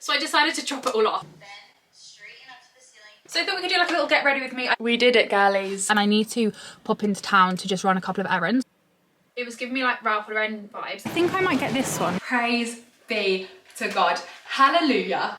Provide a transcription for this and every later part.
so I decided to chop it all off. So I thought we could do like a little get ready with me. We did it, girlies. And I need to pop into town to just run a couple of errands. It was giving me like Ralph Lauren vibes. I think I might get this one. Praise be to God. Hallelujah.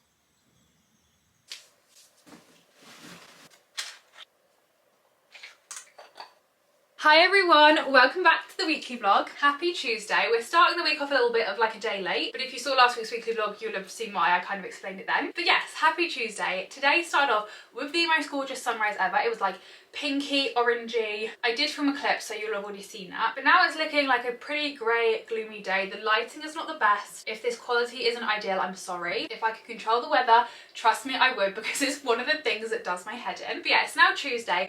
Hi everyone, welcome back to the weekly vlog. Happy Tuesday. We're starting the week off a little bit of like a day late, but if you saw last week's weekly vlog, you'll have seen why. I kind of explained it then. But yes, happy Tuesday. Today started off with the most gorgeous sunrise ever. It was like pinky, orangey. I did film a clip, so you'll have already seen that. But now it's looking like a pretty grey, gloomy day. The lighting is not the best. If this quality isn't ideal, I'm sorry. If I could control the weather, trust me, I would, because it's one of the things that does my head in. But yeah, it's now Tuesday.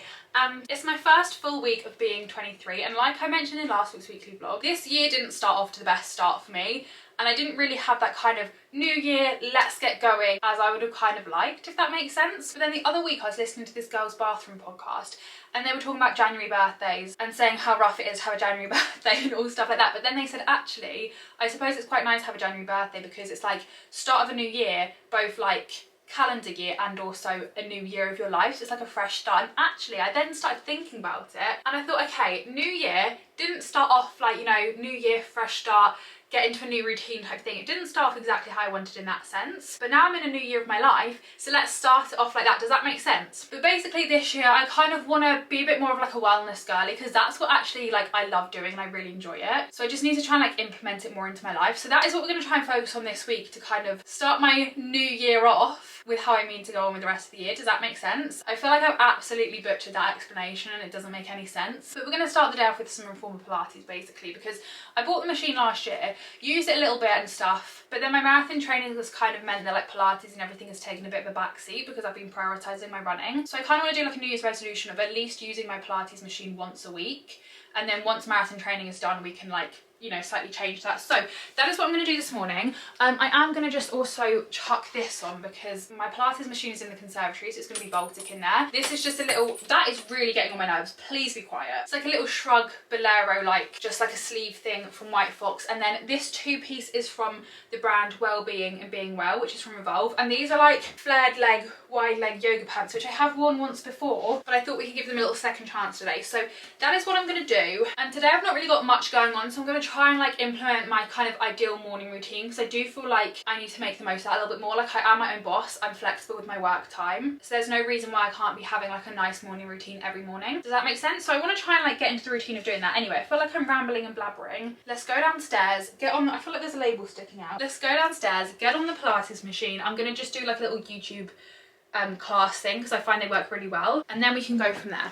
It's my first full week of being 23, and like I mentioned in last week's weekly vlog, this year didn't start off to the best start for me, and I didn't really have that kind of new year, let's get going as I would have kind of liked, if that makes sense. But then the other week I was listening to this girl's bathroom podcast, and they were talking about January birthdays and saying how rough it is to have a January birthday and all stuff like that. But then they said, actually, I suppose it's quite nice to have a January birthday because it's like start of a new year, both like calendar year and also a new year of your life, so it's like a fresh start. And actually I then started thinking about it and I thought, okay, new year didn't start off like, you know, new year, fresh start, get into a new routine type thing. It didn't start off exactly how I wanted in that sense, but now I'm in a new year of my life, so let's start it off like that. Does that make sense? But basically this year I kind of want to be a bit more of like a wellness girly, because that's what actually like I love doing and I really enjoy it. So I just need to try and like implement it more into my life. So that is what we're going to try and focus on this week, to kind of start my new year off with how I mean to go on with the rest of the year. Does that make sense? I feel like I've absolutely butchered that explanation and it doesn't make any sense. But we're going to start the day off with some reformer Pilates basically, because I bought the machine last year, used it a little bit and stuff, but then my marathon training has kind of meant that like Pilates and everything has taken a bit of a backseat because I've been prioritising my running. So I kind of want to do like a New Year's resolution of at least using my Pilates machine once a week, and then once marathon training is done we can like, you know, slightly change that. So that is what I'm going to do this morning. I am going to just also chuck this on because my Pilates machine is in the conservatory, so it's going to be Baltic in there. This is just a little, that is really getting on my nerves, please be quiet. It's like a little shrug bolero, like just like a sleeve thing from White Fox, and then this two-piece is from the brand Wellbeing and Being Well, which is from Revolve, and these are like flared leg, wide leg yoga pants, which I have worn once before, but I thought we could give them a little second chance today. So that is what I'm going to do, and today I've not really got much going on, so I'm going to try and like implement my kind of ideal morning routine, because I do feel like I need to make the most of that a little bit more. Like I am my own boss, I'm flexible with my work time, so there's no reason why I can't be having like a nice morning routine every morning. Does that make sense? So I want to try and like get into the routine of doing that. Anyway, I feel like I'm rambling and blabbering. Let's go downstairs, get on, I feel like there's a label sticking out. Let's go downstairs, get on the Pilates machine. I'm going to just do like a little YouTube class thing because I find they work really well, and then we can go from there.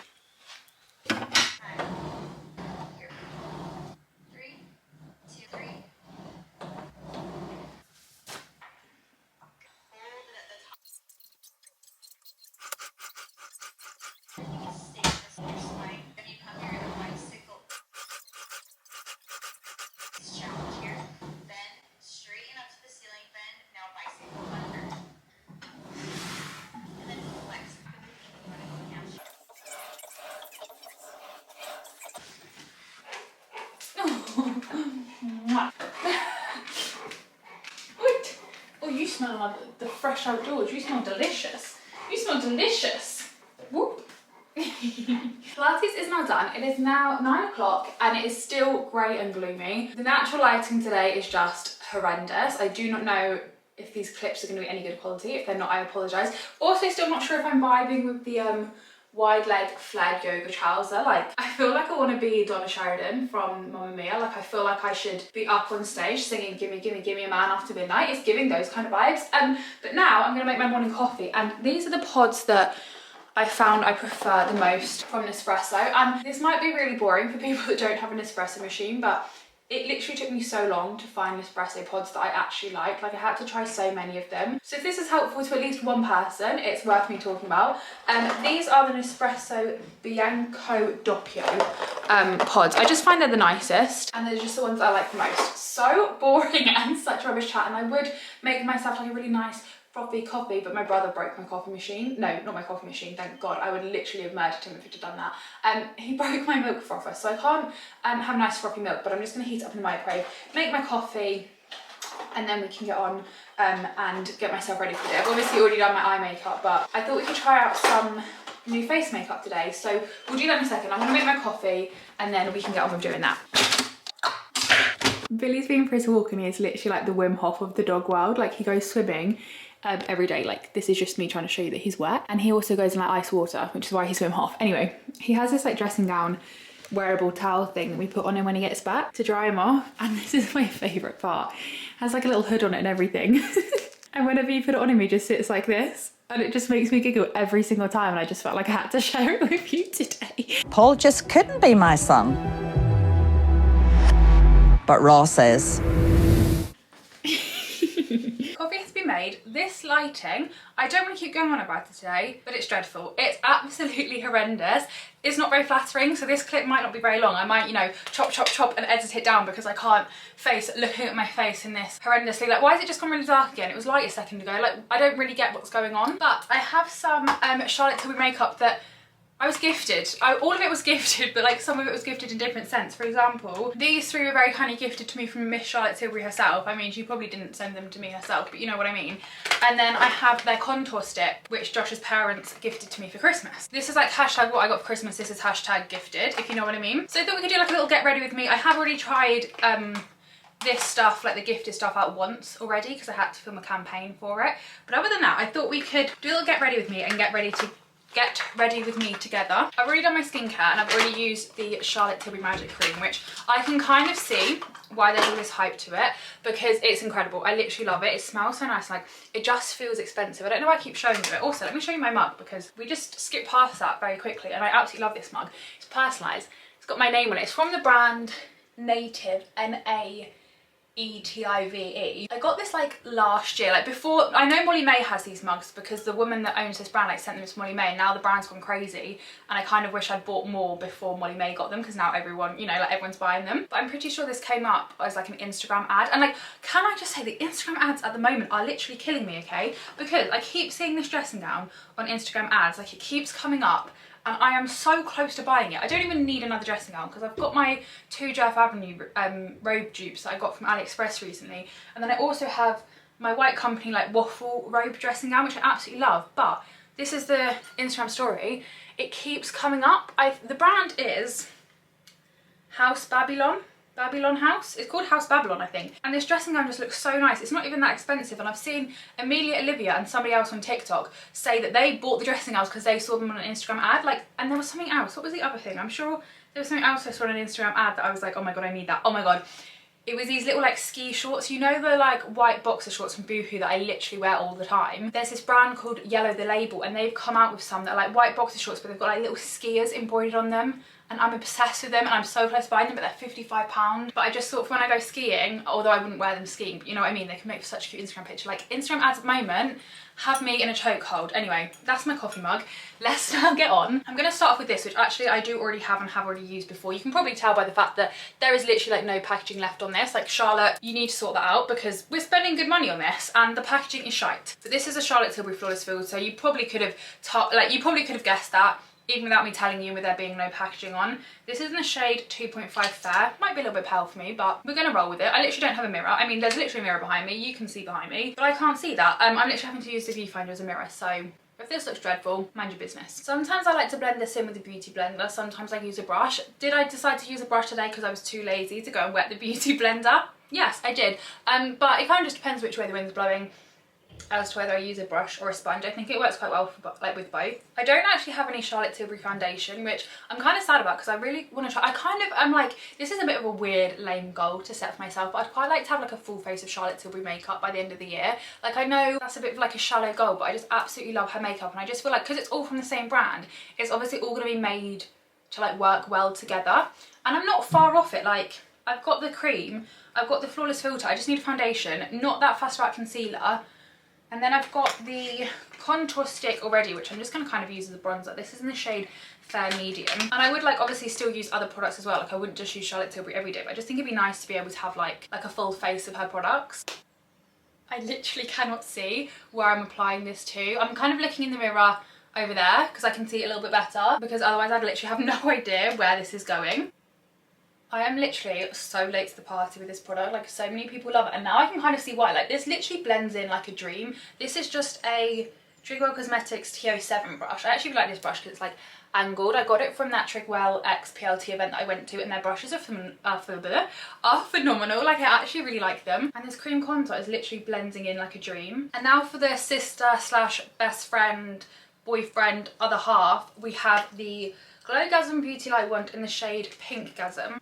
What? Oh, you smell like the fresh outdoors. You smell delicious. You smell delicious. Whoop. Pilates is now done. It is now 9 o'clock and it is still grey and gloomy. The natural lighting today is just horrendous. I do not know if these clips are going to be any good quality. If they're not, I apologise. Also, still not sure if I'm vibing with the wide leg flared yoga trouser. Like, I feel like I want to be Donna Sheridan from Mamma Mia. Like, I feel like I should be up on stage singing gimme gimme gimme a man after midnight. It's giving those kind of vibes. But now I'm going to make my morning coffee, and these are the pods that I found I prefer the most from Nespresso. And this might be really boring for people that don't have an espresso machine, but it literally took me so long to find Nespresso pods that I actually like. Like, I had to try so many of them. So if this is helpful to at least one person, it's worth me talking about. These are the Nespresso Bianco Doppio pods. I just find they're the nicest, and they're just the ones that I like the most. So boring and such rubbish chat, and I would make myself like a really nice frothy coffee, but my brother broke my coffee machine. No, not my coffee machine, thank God. I would literally have murdered him if he'd have done that. He broke my milk frother, so I can't have nice frothy milk, but I'm just going to heat it up in the microwave, make my coffee, and then we can get on and get myself ready for the day. I've obviously already done my eye makeup, but I thought we could try out some new face makeup today. So we'll do that in a second. I'm gonna make my coffee and then we can get on with doing that. Billy's been for his walk and he is literally like the Wim Hof of the dog world. Like he goes swimming every day. Like this is just me trying to show you that he's wet. And he also goes in like ice water, which is why he's Wim Hof. Anyway, he has this like dressing gown wearable towel thing that we put on him when he gets back to dry him off. And this is my favourite part. It has like a little hood on it and everything. And whenever you put it on him, he just sits like this. And it just makes me giggle every single time. And I just felt like I had to share it with you today. Paul just couldn't be my son. But Ross is. Coffee has been made. This lighting, I don't want to keep going on about it today, but it's dreadful. It's absolutely horrendous. It's not very flattering, so this clip might not be very long. I might, you know, chop, chop, chop and edit it down because I can't face looking at my face in this horrendously. Like, why has it just gone really dark again? It was light a second ago. Like, I don't really get what's going on. But I have some Charlotte Tilbury makeup that I was gifted. All of it was gifted, but like some of it was gifted in different scents. For example, these three were very kindly gifted to me from Miss Charlotte Tilbury herself. I mean, she probably didn't send them to me herself, but you know what I mean. And then I have their contour stick, which Josh's parents gifted to me for Christmas. This is like hashtag what I got for Christmas. This is hashtag gifted, if you know what I mean. So I thought we could do like a little get ready with me. I have already tried this stuff, like the gifted stuff, out once already because I had to film a campaign for it. But other than that, I thought we could do a little get ready with me and get ready with me together. I've already done my skincare and I've already used the Charlotte Tilbury Magic Cream, which I can kind of see why there's all this hype to it because it's incredible. I literally love it. It smells so nice. Like, it just feels expensive. I don't know why I keep showing you it. Also, let me show you my mug because we just skipped past that very quickly and I absolutely love this mug. It's personalised. It's got my name on it. It's from the brand Native, Native. I got this like last year, like before. I know Molly May has these mugs because the woman that owns this brand like sent them to Molly May and now the brand's gone crazy and I kind of wish I'd bought more before Molly May got them because now everyone, you know, like everyone's buying them. But I'm pretty sure this came up as like an Instagram ad and like, can I just say the Instagram ads at the moment are literally killing me, okay? Because I keep seeing this dressing gown on Instagram ads, like it keeps coming up and I am so close to buying it. I don't even need another dressing gown because I've got my 2 Jeff Avenue robe dupes that I got from AliExpress recently. And then I also have my White Company like waffle robe dressing gown, which I absolutely love. But this is the Instagram story. It keeps coming up. The brand is House Babylon. Babylon House. It's called House Babylon, I think. And this dressing gown just looks so nice. It's not even that expensive. And I've seen Amelia Olivia and somebody else on TikTok say that they bought the dressing gowns because they saw them on an Instagram ad. Like, and there was something else. What was the other thing? I'm sure there was something else I saw on an Instagram ad that I was like, oh my God, I need that. Oh my God. It was these little like ski shorts, you know, the like white boxer shorts from Boohoo that I literally wear all the time. There's this brand called Yellow the Label and they've come out with some that are like white boxer shorts but they've got like little skiers embroidered on them. And I'm obsessed with them and I'm so close to buying them, but they're £55. But I just thought for when I go skiing, although I wouldn't wear them skiing, but you know what I mean, they can make for such a cute Instagram picture. Like Instagram ads at the moment have me in a chokehold. Anyway, that's my coffee mug. Let's now get on. I'm gonna start off with this, which actually I do already have and have already used before. You can probably tell by the fact that there is literally like no packaging left on this. Like Charlotte, you need to sort that out because we're spending good money on this and the packaging is shite. So this is a Charlotte Tilbury Flawless Field, so you probably could have guessed that, even without me telling you with there being no packaging on. This is in the shade 2.5 Fair. Might be a little bit pale for me, but we're gonna roll with it. I literally don't have a mirror. I mean, there's literally a mirror behind me. You can see behind me, but I can't see that. I'm literally having to use the viewfinder as a mirror, so if this looks dreadful, mind your business. Sometimes I like to blend this in with a beauty blender. Sometimes I use a brush. Did I decide to use a brush today because I was too lazy to go and wet the beauty blender? Yes, I did. But it kind of just depends which way the wind's blowing as to whether I use a brush or a sponge. I think it works quite well for, like, with both. I don't actually have any Charlotte Tilbury foundation, which I'm kind of sad about because I really want to try. I'm like, this is a bit of a weird, lame goal to set for myself, but I'd quite like to have like a full face of Charlotte Tilbury makeup by the end of the year. Like, I know that's a bit of like a shallow goal, but I just absolutely love her makeup and I just feel like because it's all from the same brand, it's obviously all going to be made to like work well together. And I'm not far off it. Like, I've got the cream, I've got the Flawless Filter, I just need a foundation, not that Fast Wrap concealer. And then I've got the contour stick already, which I'm just going to kind of use as a bronzer. This is in the shade Fair Medium. And I would like obviously still use other products as well. Like I wouldn't just use Charlotte Tilbury every day, but I just think it'd be nice to be able to have like a full face of her products. I literally cannot see where I'm applying this to. I'm kind of looking in the mirror over there because I can see it a little bit better, because otherwise I'd literally have no idea where this is going. I am literally so late to the party with this product. Like, so many people love it, and now I can kind of see why. Like, this literally blends in like a dream. This is just a Trigwell Cosmetics T07 brush. I actually like this brush because it's like angled. I got it from that Trigwell X PLT event that I went to, and their brushes are phenomenal. Like, I actually really like them. And this cream contour is literally blending in like a dream. And now for the sister slash best friend, boyfriend, other half, we have the Glowgasm Beauty Light Wand in the shade Pink Gasm.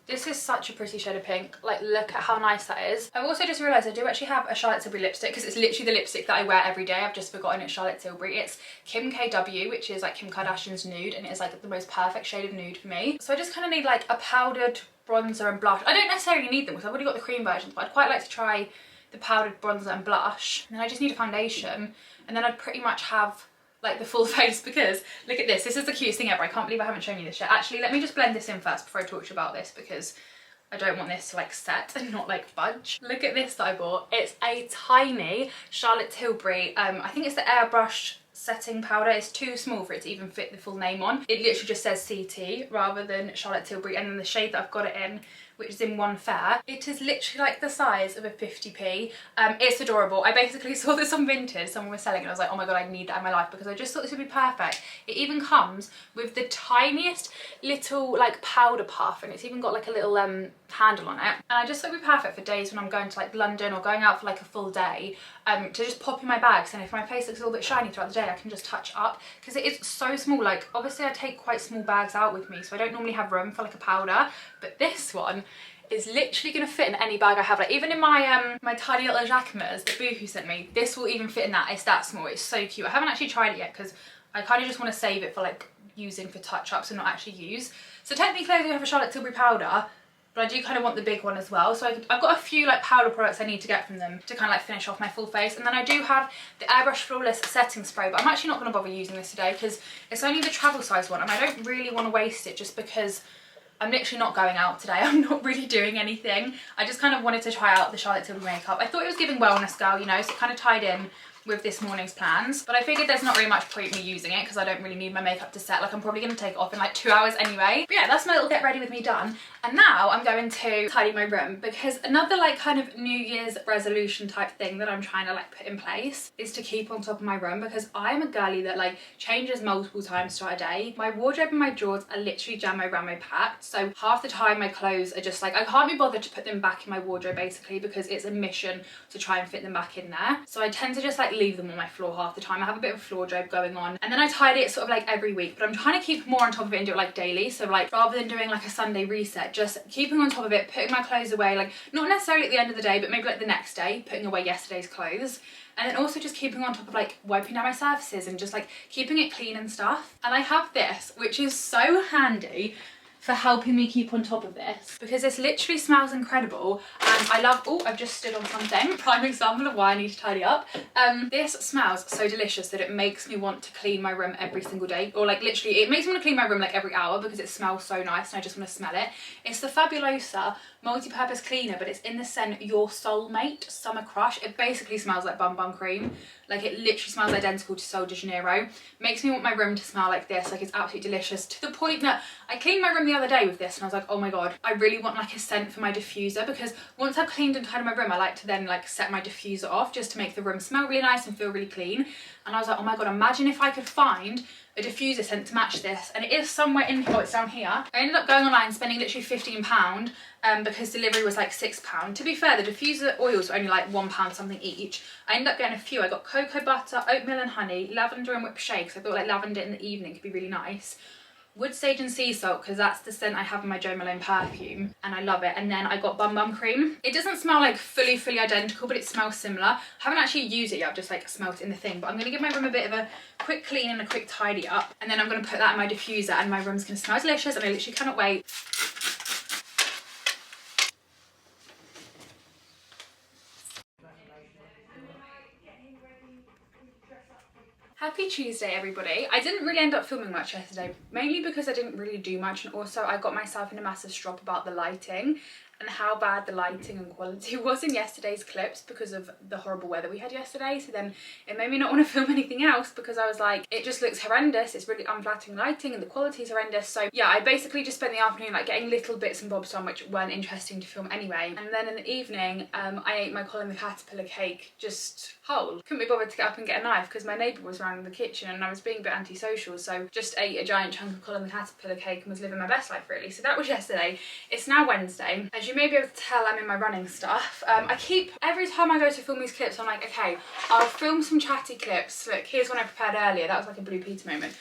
This is such a pretty shade of pink. Like, look at how nice that is. I've also just realised I do actually have a Charlotte Tilbury lipstick, because it's literally the lipstick that I wear every day. I've just forgotten it's Charlotte Tilbury. It's Kim KW, which is like Kim Kardashian's nude, and it's like the most perfect shade of nude for me. So I just kind of need like a powdered bronzer and blush. I don't necessarily need them because I've already got the cream versions, but I'd quite like to try the powdered bronzer and blush. And then I just need a foundation, and then I'd pretty much have like the full face, because look at this. This is the cutest thing ever. I can't believe I haven't shown you this yet. Actually, let me just blend this in first before I talk to you about this, because I don't want this to like set and not like budge. Look at this that I bought. It's a tiny Charlotte Tilbury, I think it's the airbrush setting powder. It's too small for it to even fit the full name on. It literally just says CT rather than Charlotte Tilbury, and then the shade that I've got it in, which is in One Fair, it is literally like the size of a 50p. It's adorable. I basically saw this on Vinted, someone was selling it, and I was like, oh my god, I need that in my life, because I just thought this would be perfect. It even comes with the tiniest little like powder puff, and it's even got like a little handle on it. And I just thought it would be perfect for days when I'm going to like London or going out for like a full day, to just pop in my bags, and if my face looks a little bit shiny throughout the day, I can just touch up, because it is so small. Like, obviously I take quite small bags out with me, so I don't normally have room for like a powder, but this one is literally going to fit in any bag I have. Like, even in my my tiny little jacquemas that Boohoo sent me, this will even fit in that. It's that small. It's so cute. I haven't actually tried it yet because I kind of just want to save it for like using for touch-ups and not actually use. So technically I do have a Charlotte Tilbury powder, but I do kind of want the big one as well. So I've got a few like powder products I need to get from them to kind of like finish off my full face. And then I do have the Airbrush Flawless Setting Spray, but I'm actually not going to bother using this today because it's only the travel size one, and I don't really want to waste it just because I'm literally not going out today. I'm not really doing anything. I just kind of wanted to try out the Charlotte Tilbury makeup. I thought it was giving wellness girl, you know, so it kind of tied in with this morning's plans, but I figured there's not really much point me using it because I don't really need my makeup to set. Like, I'm probably going to take it off in like 2 hours anyway. But yeah, that's my little get ready with me done. And now I'm going to tidy my room, because another like kind of New Year's resolution type thing that I'm trying to like put in place is to keep on top of my room, because I'm a girly that like changes multiple times throughout a day. My wardrobe and my drawers are literally jamo packed, so half the time my clothes are just like, I can't be bothered to put them back in my wardrobe basically, because it's a mission to try and fit them back in there. So I tend to just like leave them on my floor half the time. I have a bit of a floor job going on, and then I tidy it sort of like every week, but I'm trying to keep more on top of it and do it like daily. So like, rather than doing like a Sunday reset, just keeping on top of it, putting my clothes away, like not necessarily at the end of the day, but maybe like the next day, putting away yesterday's clothes. And then also just keeping on top of like wiping down my surfaces and just like keeping it clean and stuff. And I have this, which is so handy for helping me keep on top of this, because this literally smells incredible, and I love, oh, I've just stood on something, prime example of why I need to tidy up. This smells so delicious that it makes me want to clean my room every single day, or like literally it makes me want to clean my room like every hour, because it smells so nice and I just want to smell it. It's the Fabulosa multi-purpose cleaner, but it's in the scent Your Soulmate Summer Crush. It basically smells like bum bum cream. Like, it literally smells identical to Sol de Janeiro. Makes me want my room to smell like this. Like, it's absolutely delicious, to the point that I cleaned my room the other day with this and I was like, oh my god, I really want like a scent for my diffuser, because once I've cleaned and tidied my room, I like to then like set my diffuser off just to make the room smell really nice and feel really clean. And I was like, oh my god, imagine if I could find a diffuser scent to match this. And it is somewhere in here. Oh, it's down here. I ended up going online and spending literally £15 because delivery was like £6. To be fair, the diffuser oils were only like £1 something each. I ended up getting a few. I got cocoa butter, oatmeal and honey, lavender and whipped shakes. I thought like lavender in the evening could be really nice. Wood sage and sea salt, because that's the scent I have in my Jo Malone perfume and I love it. And then I got bum bum cream. It doesn't smell like fully identical, but it smells similar. I haven't actually used it yet, I've just like smelt it in the thing, but I'm going to give my room a bit of a quick clean and a quick tidy up, and then I'm going to put that in my diffuser and my room's going to smell delicious, and I literally cannot wait. Happy Tuesday, everybody. I didn't really end up filming much yesterday, mainly because I didn't really do much, and also I got myself in a massive strop about the lighting. and how bad the lighting and quality was in yesterday's clips because of the horrible weather we had yesterday. So then it made me not want to film anything else because I was like, it just looks horrendous. It's really unflattering lighting and the quality is horrendous. So yeah, I basically just spent the afternoon like getting little bits and bobs done which weren't interesting to film anyway. And then in the evening, I ate my Colin the Caterpillar cake just whole. Couldn't be bothered to get up and get a knife because my neighbour was around the kitchen and I was being a bit antisocial, so just ate a giant chunk of Colin the Caterpillar cake and was living my best life really. So that was yesterday. It's now Wednesday. As you may be able to tell, I'm in my running stuff. Every time I go to film these clips, I'm like, okay, I'll film some chatty clips. Look, here's one I prepared earlier. That was like a Blue Peter moment.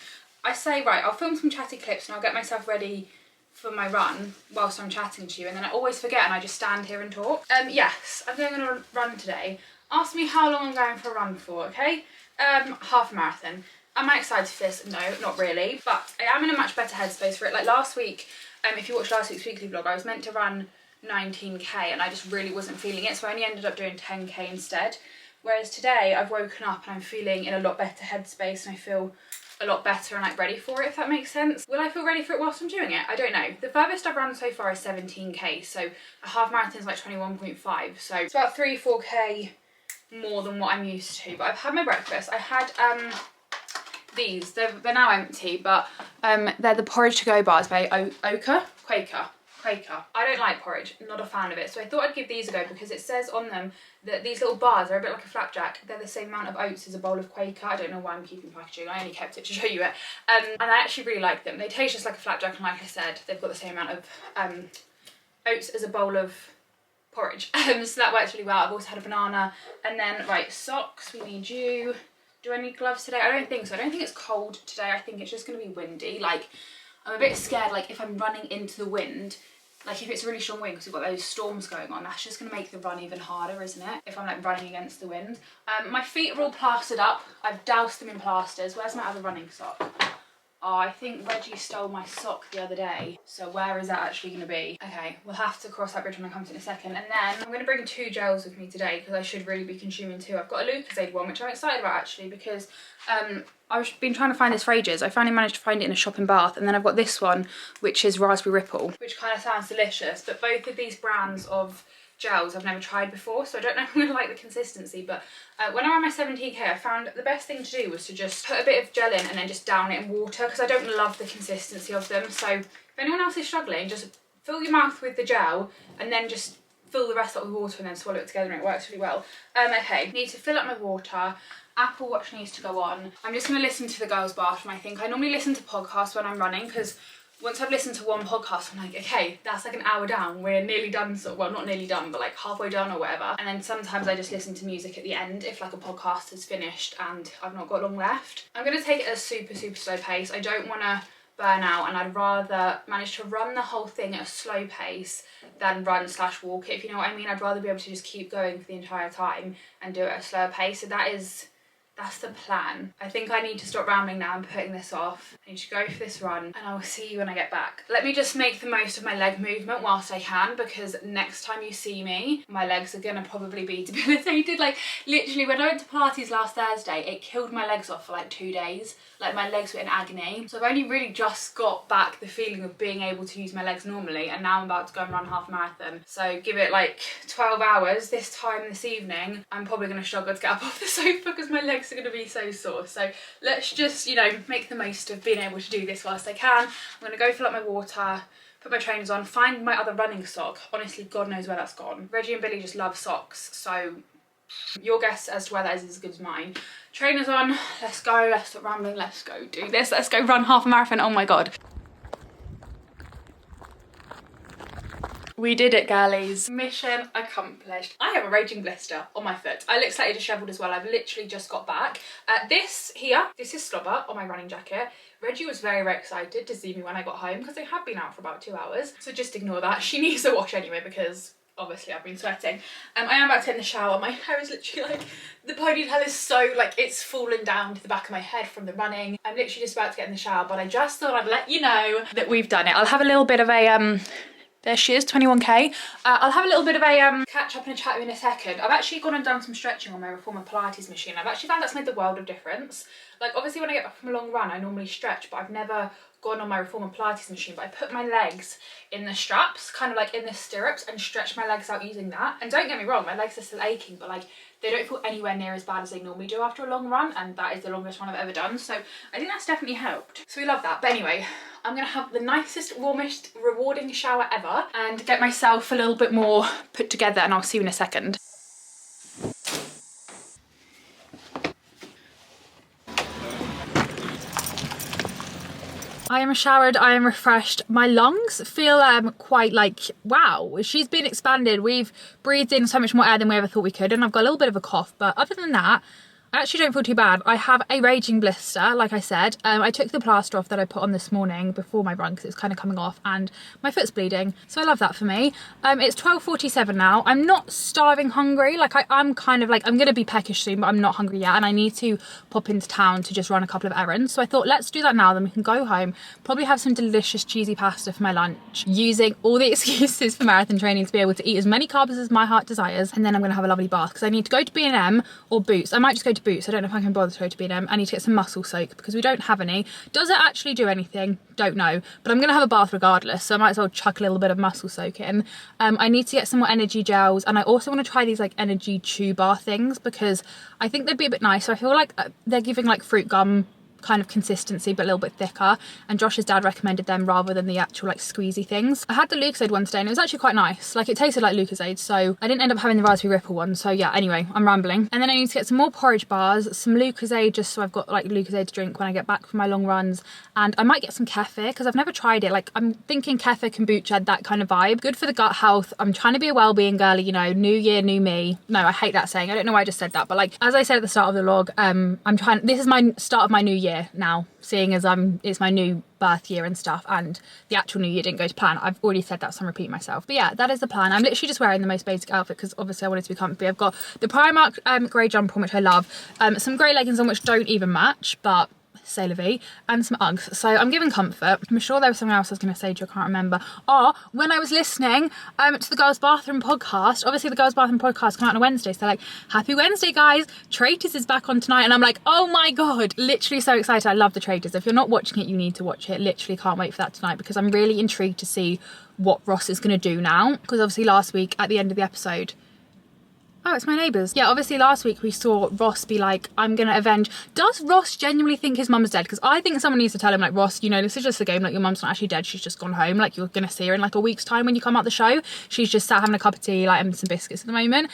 I say, right, I'll film some chatty clips and I'll get myself ready for my run whilst I'm chatting to you, and then I always forget and I just stand here and talk. Yes, I'm going on a run today. Ask me how long I'm going for a run for, okay? Half a marathon. Am I excited for this? No, not really, but I am in a much better headspace for it. Like last week, if you watched last week's weekly vlog, I was meant to run 19k and I just really wasn't feeling it, so I only ended up doing 10k instead. Whereas today I've woken up and I'm feeling in a lot better headspace and I feel a lot better and like ready for it, if that makes sense. Will I feel ready for it whilst I'm doing it? I don't know. The furthest I've run so far is 17k, so a half marathon is like 21.5, so it's about 3-4k more than what I'm used to. But I've had my breakfast. I had these, they're now empty, but they're the porridge to go bars by Quaker. I don't like porridge, I'm not a fan of it, so I thought I'd give these a go because it says on them that these little bars are a bit like a flapjack. They're the same amount of oats as a bowl of Quaker. I don't know why I'm keeping packaging, I only kept it to show you it. And I actually really like them. They taste just like a flapjack, and like I said, they've got the same amount of oats as a bowl of porridge. So that works really well. I've also had a banana. And then, right, socks, we need you. Do I need gloves today? I don't think so. I don't think it's cold today. I think it's just going to be windy. Like, I'm a bit scared, like, if I'm running into the wind, like, if it's a really strong wind, because we've got those storms going on, that's just going to make the run even harder, isn't it? If I'm, like, running against the wind. My feet are all plastered up. I've doused them in plasters. Where's my other running sock? Oh, I think Reggie stole my sock the other day. So where is that actually going to be? Okay, we'll have to cross that bridge when I come to it in a second. And then I'm going to bring 2 gels with me today because I should really be consuming 2. I've got a Lucozade one, which I'm excited about actually because I've been trying to find this for ages. I finally managed to find it in a shop in Bath. And then I've got this one, which is Raspberry Ripple, which kind of sounds delicious. But both of these brands of gels I've never tried before, so I don't know if I'm going to like the consistency, but when I ran my 17k I found the best thing to do was to just put a bit of gel in and then just down it in water because I don't love the consistency of them. So if anyone else is struggling, just fill your mouth with the gel and then just fill the rest up with water and then swallow it together, and it works really well. Okay, need to fill up my water. Apple Watch needs to go on. I'm just going to listen to the girls' bathroom, I think. I normally listen to podcasts when I'm running because once I've listened to one podcast, I'm like, okay, that's like an hour down. We're nearly done, well, not nearly done, but like halfway done or whatever. And then sometimes I just listen to music at the end if like a podcast is finished and I've not got long left. I'm going to take it at a super, super slow pace. I don't want to burn out, and I'd rather manage to run the whole thing at a slow pace than run/walk it, if you know what I mean. I'd rather be able to just keep going for the entire time and do it at a slower pace. So that's the plan. I think I need to stop rambling now and putting this off. I need to go for this run and I will see you when I get back. Let me just make the most of my leg movement whilst I can, because next time you see me, my legs are gonna probably be debilitated. Like literally when I went to Pilates last Thursday, it killed my legs off for like 2 days. Like my legs were in agony. So I've only really just got back the feeling of being able to use my legs normally, and now I'm about to go and run half a marathon. So give it like 12 hours this time this evening, I'm probably gonna struggle to get up off the sofa because my legs are going to be so sore. So let's just, you know, make the most of being able to do this whilst I can. I'm going to go fill up my water, put my trainers on, find my other running sock. Honestly, God knows where that's gone. Reggie and Billy just love socks, so your guess as to where that is as good as mine. Trainers on, let's go, let's stop rambling, let's go do this, let's go run half a marathon. Oh my God. We did it, girlies. Mission accomplished. I have a raging blister on my foot. I look slightly dishevelled as well. I've literally just got back. This is slobber on my running jacket. Reggie was very, very excited to see me when I got home because I have been out for about 2 hours. So just ignore that. She needs a wash anyway because obviously I've been sweating. I am about to get in the shower. My hair is literally like, the ponytail is so like, it's fallen down to the back of my head from the running. I'm literally just about to get in the shower, but I just thought I'd let you know that we've done it. I'll have a little bit of a, there she is, 21k. I'll have a little bit of a catch up and a chat with you in a second. I've actually gone and done some stretching on my reformer Pilates machine. I've actually found that's made the world of difference. Like obviously when I get back from a long run, I normally stretch, but I've never gone on my reformer Pilates machine, but I put my legs in the straps, kind of like in the stirrups, and stretch my legs out using that. And don't get me wrong, my legs are still aching, but like they don't feel anywhere near as bad as they normally do after a long run, and that is the longest one I've ever done. So I think that's definitely helped. So we love that. But anyway, I'm gonna have the nicest, warmest, rewarding shower ever and get myself a little bit more put together, and I'll see you in a second. I am showered, I am refreshed. My lungs feel quite like, wow, she's been expanded. We've breathed in so much more air than we ever thought we could, and I've got a little bit of a cough, but other than that, I actually don't feel too bad. I have a raging blister, like I said. I took the plaster off that I put on this morning before my run because it was kind of coming off, and my foot's bleeding. So I love that for me. It's 12:47 now. I'm not starving hungry. Like I'm kind of like, I'm going to be peckish soon, but I'm not hungry yet. And I need to pop into town to just run a couple of errands. So I thought, let's do that now. Then we can go home, probably have some delicious cheesy pasta for my lunch, using all the excuses for marathon training to be able to eat as many carbs as my heart desires. And then I'm going to have a lovely bath because I need to go to B&M or Boots. I might just go to Boots. I don't know if I can bother to go to B&M. I need to get some muscle soak because we don't have any. Does it actually do anything? Don't know. But I'm going to have a bath regardless, so I might as well chuck a little bit of muscle soak in. I need to get some more energy gels, and I also want to try these like energy chew bar things because I think they'd be a bit nice. So I feel like they're giving like fruit gum kind of consistency but a little bit thicker, and Josh's dad recommended them rather than the actual like squeezy things. I had the Lucozade one today and it was actually quite nice. Like it tasted like Lucozade, so I didn't end up having the raspberry ripple one. So yeah, anyway, I'm rambling. And then I need to get some more porridge bars, some Lucozade, just so I've got like Lucozade to drink when I get back from my long runs, and I might get some kefir because I've never tried it. Like I'm thinking kefir, kombucha, that kind of vibe. Good for the gut health. I'm trying to be a well-being girly, you know, new year, new me. No, I hate that saying. I don't know why I just said that, but like as I said at the start of the vlog, this is my start of my new year now, seeing as it's my new birth year and stuff, and the actual new year didn't go to plan. I've already said that, so I'm repeating myself. But yeah, that is the plan. I'm literally just wearing the most basic outfit because obviously I wanted to be comfy. I've got the Primark grey jumper on, which I love, some grey leggings on which don't even match, but c'est la vie, and some Uggs. So I'm giving comfort. I'm sure there was something else I was going to say to you, I can't remember. When I was listening to the Girls Bathroom podcast, obviously the Girls Bathroom podcast come out on a Wednesday, so they're like, happy Wednesday guys, Traitors is back on tonight, and I'm like, oh my god, literally so excited. I love the Traitors. If you're not watching it, you need to watch it. Literally can't wait for that tonight because I'm really intrigued to see what Ross is going to do now, because obviously last week at the end of the episode, oh, it's my neighbours. Yeah, obviously last week we saw Ross be like, I'm gonna avenge. Does Ross genuinely think his mum's dead? Because I think someone needs to tell him, like, Ross, you know, this is just a game. Like, your mum's not actually dead. She's just gone home. Like, you're gonna see her in like a week's time when you come out the show. She's just sat having a cup of tea, like, and some biscuits at the moment.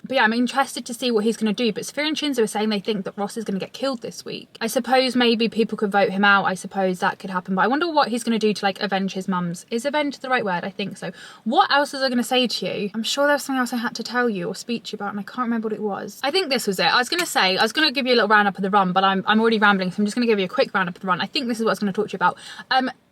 But yeah, I'm interested to see what he's going to do. But Sophia and Shinzo are saying they think that Ross is going to get killed this week. I suppose maybe people could vote him out. I suppose that could happen. But I wonder what he's going to do to like avenge his mums. Is avenge the right word? I think so. What else was I going to say to you? I'm sure there was something else I had to tell you or speak to you about, and I can't remember what it was. I think this was it. I was going to give you a little roundup of the run, but I'm already rambling, so I'm just going to give you a quick roundup of the run. I think this is what I was going to talk to you about.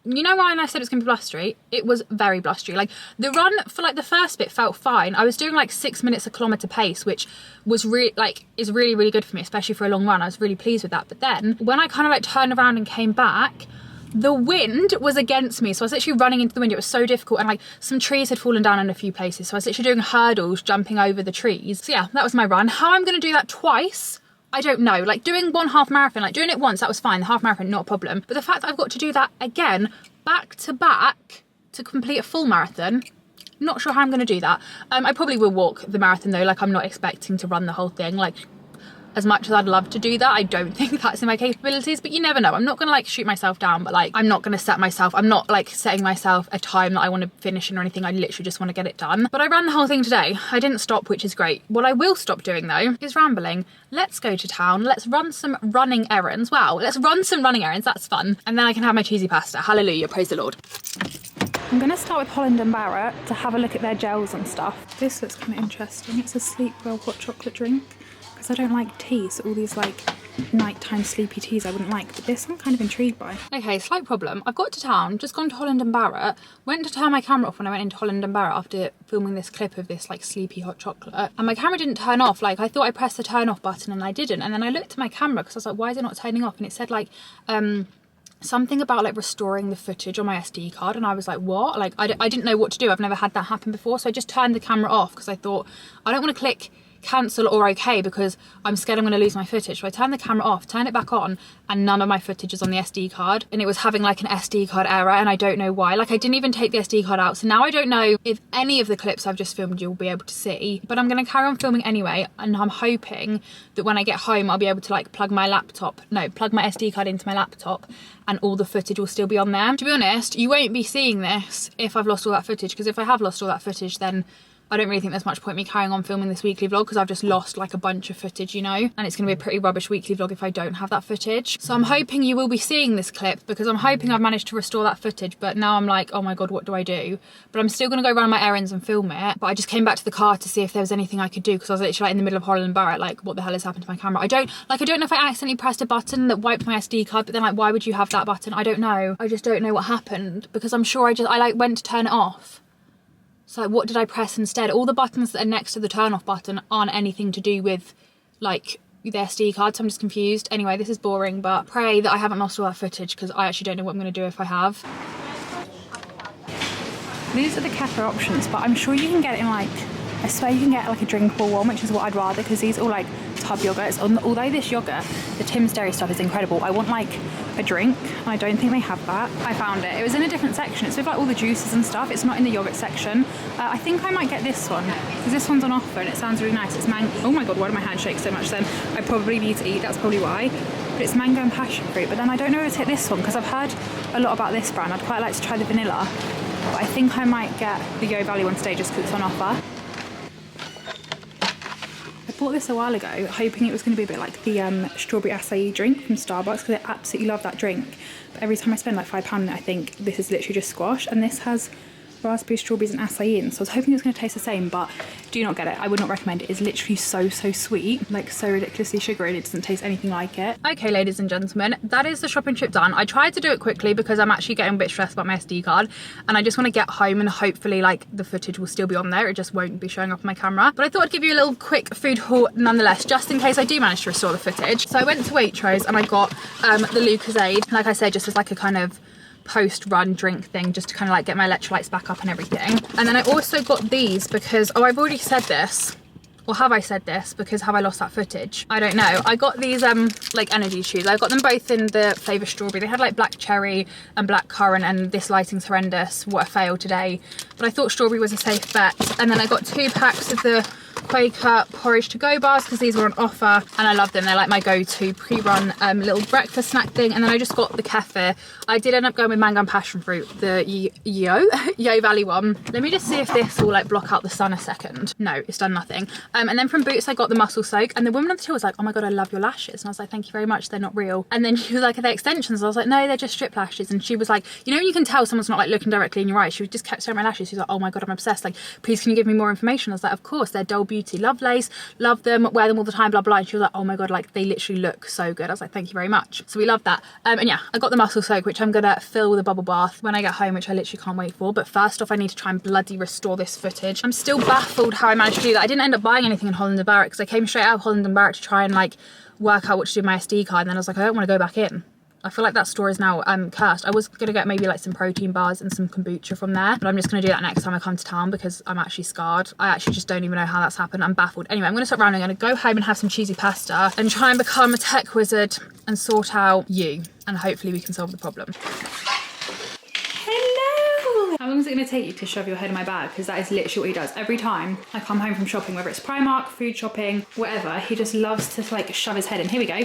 You know why I said it was going to be blustery? It was very blustery. Like, the run for like the first bit felt fine. I was doing like 6 minutes a kilometre pace, which was really like is really, really good for me, especially for a long run. I was really pleased with that. But then when I kind of like turned around and came back, the wind was against me. So I was literally running into the wind. It was so difficult, and like some trees had fallen down in a few places. So I was literally doing hurdles, jumping over the trees. So yeah, that was my run. How I'm going to do that twice, I don't know. Like, doing one half marathon, like doing it once, that was fine. The half marathon, not a problem. But the fact that I've got to do that again, back to back, to complete a full marathon, not sure how I'm going to do that. I probably will walk the marathon though. Like, I'm not expecting to run the whole thing. Like, as much as I'd love to do that, I don't think that's in my capabilities, but you never know. I'm not gonna like shoot myself down, but like I'm not gonna I'm not like setting myself a time that I want to finish in or anything. I literally just want to get it done. But I ran the whole thing today. I didn't stop, which is great. What I will stop doing though is rambling. Let's go to town. Let's run some running errands. Wow, let's run some running errands. That's fun. And then I can have my cheesy pasta. Hallelujah, praise the Lord. I'm gonna start with Holland and Barrett to have a look at their gels and stuff. This looks kind of interesting. It's a sleep well hot chocolate drink. Because I don't like tea, so all these like nighttime sleepy teas I wouldn't like, but this I'm kind of intrigued by. Okay, slight problem. I've got to town, just gone to Holland and Barrett, went to turn my camera off when I went into Holland and Barrett after filming this clip of this like sleepy hot chocolate, and my camera didn't turn off. Like, I thought I pressed the turn off button and I didn't, and then I looked at my camera because I was like, why is it not turning off? And it said like something about like restoring the footage on my SD card, and I was like, what? Like, I didn't know what to do. I've never had that happen before, so I just turned the camera off because I thought I don't want to click cancel or okay because I'm scared I'm going to lose my footage. So I turned the camera off, turned it back on, and none of my footage is on the SD card, and it was having like an SD card error, and I don't know why. Like I didn't even take the SD card out, so now I don't know if any of the clips I've just filmed you'll be able to see, but I'm going to carry on filming anyway, and I'm hoping that when I get home I'll be able to like plug my SD card into my laptop and all the footage will still be on there. To be honest, you won't be seeing this if I've lost all that footage, because if I have lost all that footage, then I don't really think there's much point me carrying on filming this weekly vlog, because I've just lost like a bunch of footage, you know, and it's going to be a pretty rubbish weekly vlog if I don't have that footage. So I'm hoping you will be seeing this clip, because I'm hoping I've managed to restore that footage, but now I'm like, oh my god, what do I do? But I'm still going to go run my errands and film it. But I just came back to the car to see if there was anything I could do, because I was literally like in the middle of Holland and Barrett, like what the hell has happened to my camera? I don't know if I accidentally pressed a button that wiped my SD card, but then like why would you have that button? I don't know. I just don't know what happened, because I'm sure I like went to turn it off. So what did I press instead? All the buttons that are next to the turn off button aren't anything to do with like the SD card, so I'm just confused. Anyway, this is boring, but pray that I haven't lost all that footage, because I actually don't know what I'm going to do if I have. These are the kefir options, but I'm sure you can get it in like, I swear you can get like a drinkable one, which is what I'd rather, because these are all like tub yogurts. Although this yogurt, the Tim's Dairy stuff is incredible, I want like a drink, and I don't think they have that. I found it. It was in a different section. It's with like all the juices and stuff. It's not in the yogurt section. I think I might get this one, because this one's on offer and it sounds really nice. It's oh my god, why did my hand shake so much then? I probably need to eat, that's probably why. But it's mango and passion fruit. But then I don't know where to take this one, because I've heard a lot about this brand. I'd quite like to try the vanilla, but I think I might get the Yo Valley one today just because it's on offer. I bought this a while ago, hoping it was going to be a bit like the strawberry acai drink from Starbucks, because I absolutely love that drink. But every time I spend like £5 on it, I think this is literally just squash, and this has raspberry, strawberries and acai in, so I was hoping it was going to taste the same, but do not get it. I would not recommend it. It's literally so sweet, like so ridiculously sugary, and it doesn't taste anything like it. Okay, ladies and gentlemen, that is the shopping trip done. I tried to do it quickly because I'm actually getting a bit stressed about my SD card, and I just want to get home and hopefully like the footage will still be on there. It just won't be showing up on my camera. But I thought I'd give you a little quick food haul nonetheless, just in case I do manage to restore the footage. So I went to Waitrose and I got the Lucozade, like I said, just as like a kind of post-run drink thing, just to kind of like get my electrolytes back up and everything. And then I also got these because, oh, I've already said this, or have I said this, because have I lost that footage? I don't know. I got these like energy chews. I got them both in the flavour strawberry. They had like black cherry and black currant, and this lighting's horrendous, what a fail today. But I thought strawberry was a safe bet. And then I got 2 packs of the Quaker porridge to go bars, because these were on offer and I love them. They're like my go-to pre-run little breakfast snack thing. And then I just got the kefir. I did end up going with mango and passion fruit, the Yo Valley one. Let me just see if this will like block out the sun a second. No, it's done nothing. And then from Boots I got the muscle soak, and the woman on the till was like, oh my god, I love your lashes, and I was like, thank you very much, they're not real. And then she was like, are they extensions? I was like, no, they're just strip lashes. And she was like, you know when you can tell someone's not like looking directly in your eyes? She just kept staring at my lashes. She was like, oh my god, I'm obsessed, like please can you give me more information? I was like, of course, they're Dull Beauty Love Lace, love them, wear them all the time, blah blah. And she was like, oh my god, like they literally look so good. I was like, thank you very much. So we love that. And yeah, I got the muscle soak, which I'm gonna fill with a bubble bath when I get home, which I literally can't wait for. But first off, I need to try and bloody restore this footage. I'm still baffled how I managed to do that. I didn't end up buying anything in Holland and Barrett, because I came straight out of Holland and Barrett to try and like work out what to do with my SD card, and then I was like, I don't want to go back in. I feel like that store is now cursed. I was gonna get maybe like some protein bars and some kombucha from there, but I'm just gonna do that next time I come to town, because I'm actually scarred. I actually just don't even know how that's happened. I'm baffled. Anyway, I'm gonna stop rambling. I'm gonna go home and have some cheesy pasta and try and become a tech wizard and sort out you, and hopefully we can solve the problem. How long is it going to take you to shove your head in my bag? Because that is literally what he does. Every time I come home from shopping, whether it's Primark, food shopping, whatever, he just loves to like shove his head in. Here we go.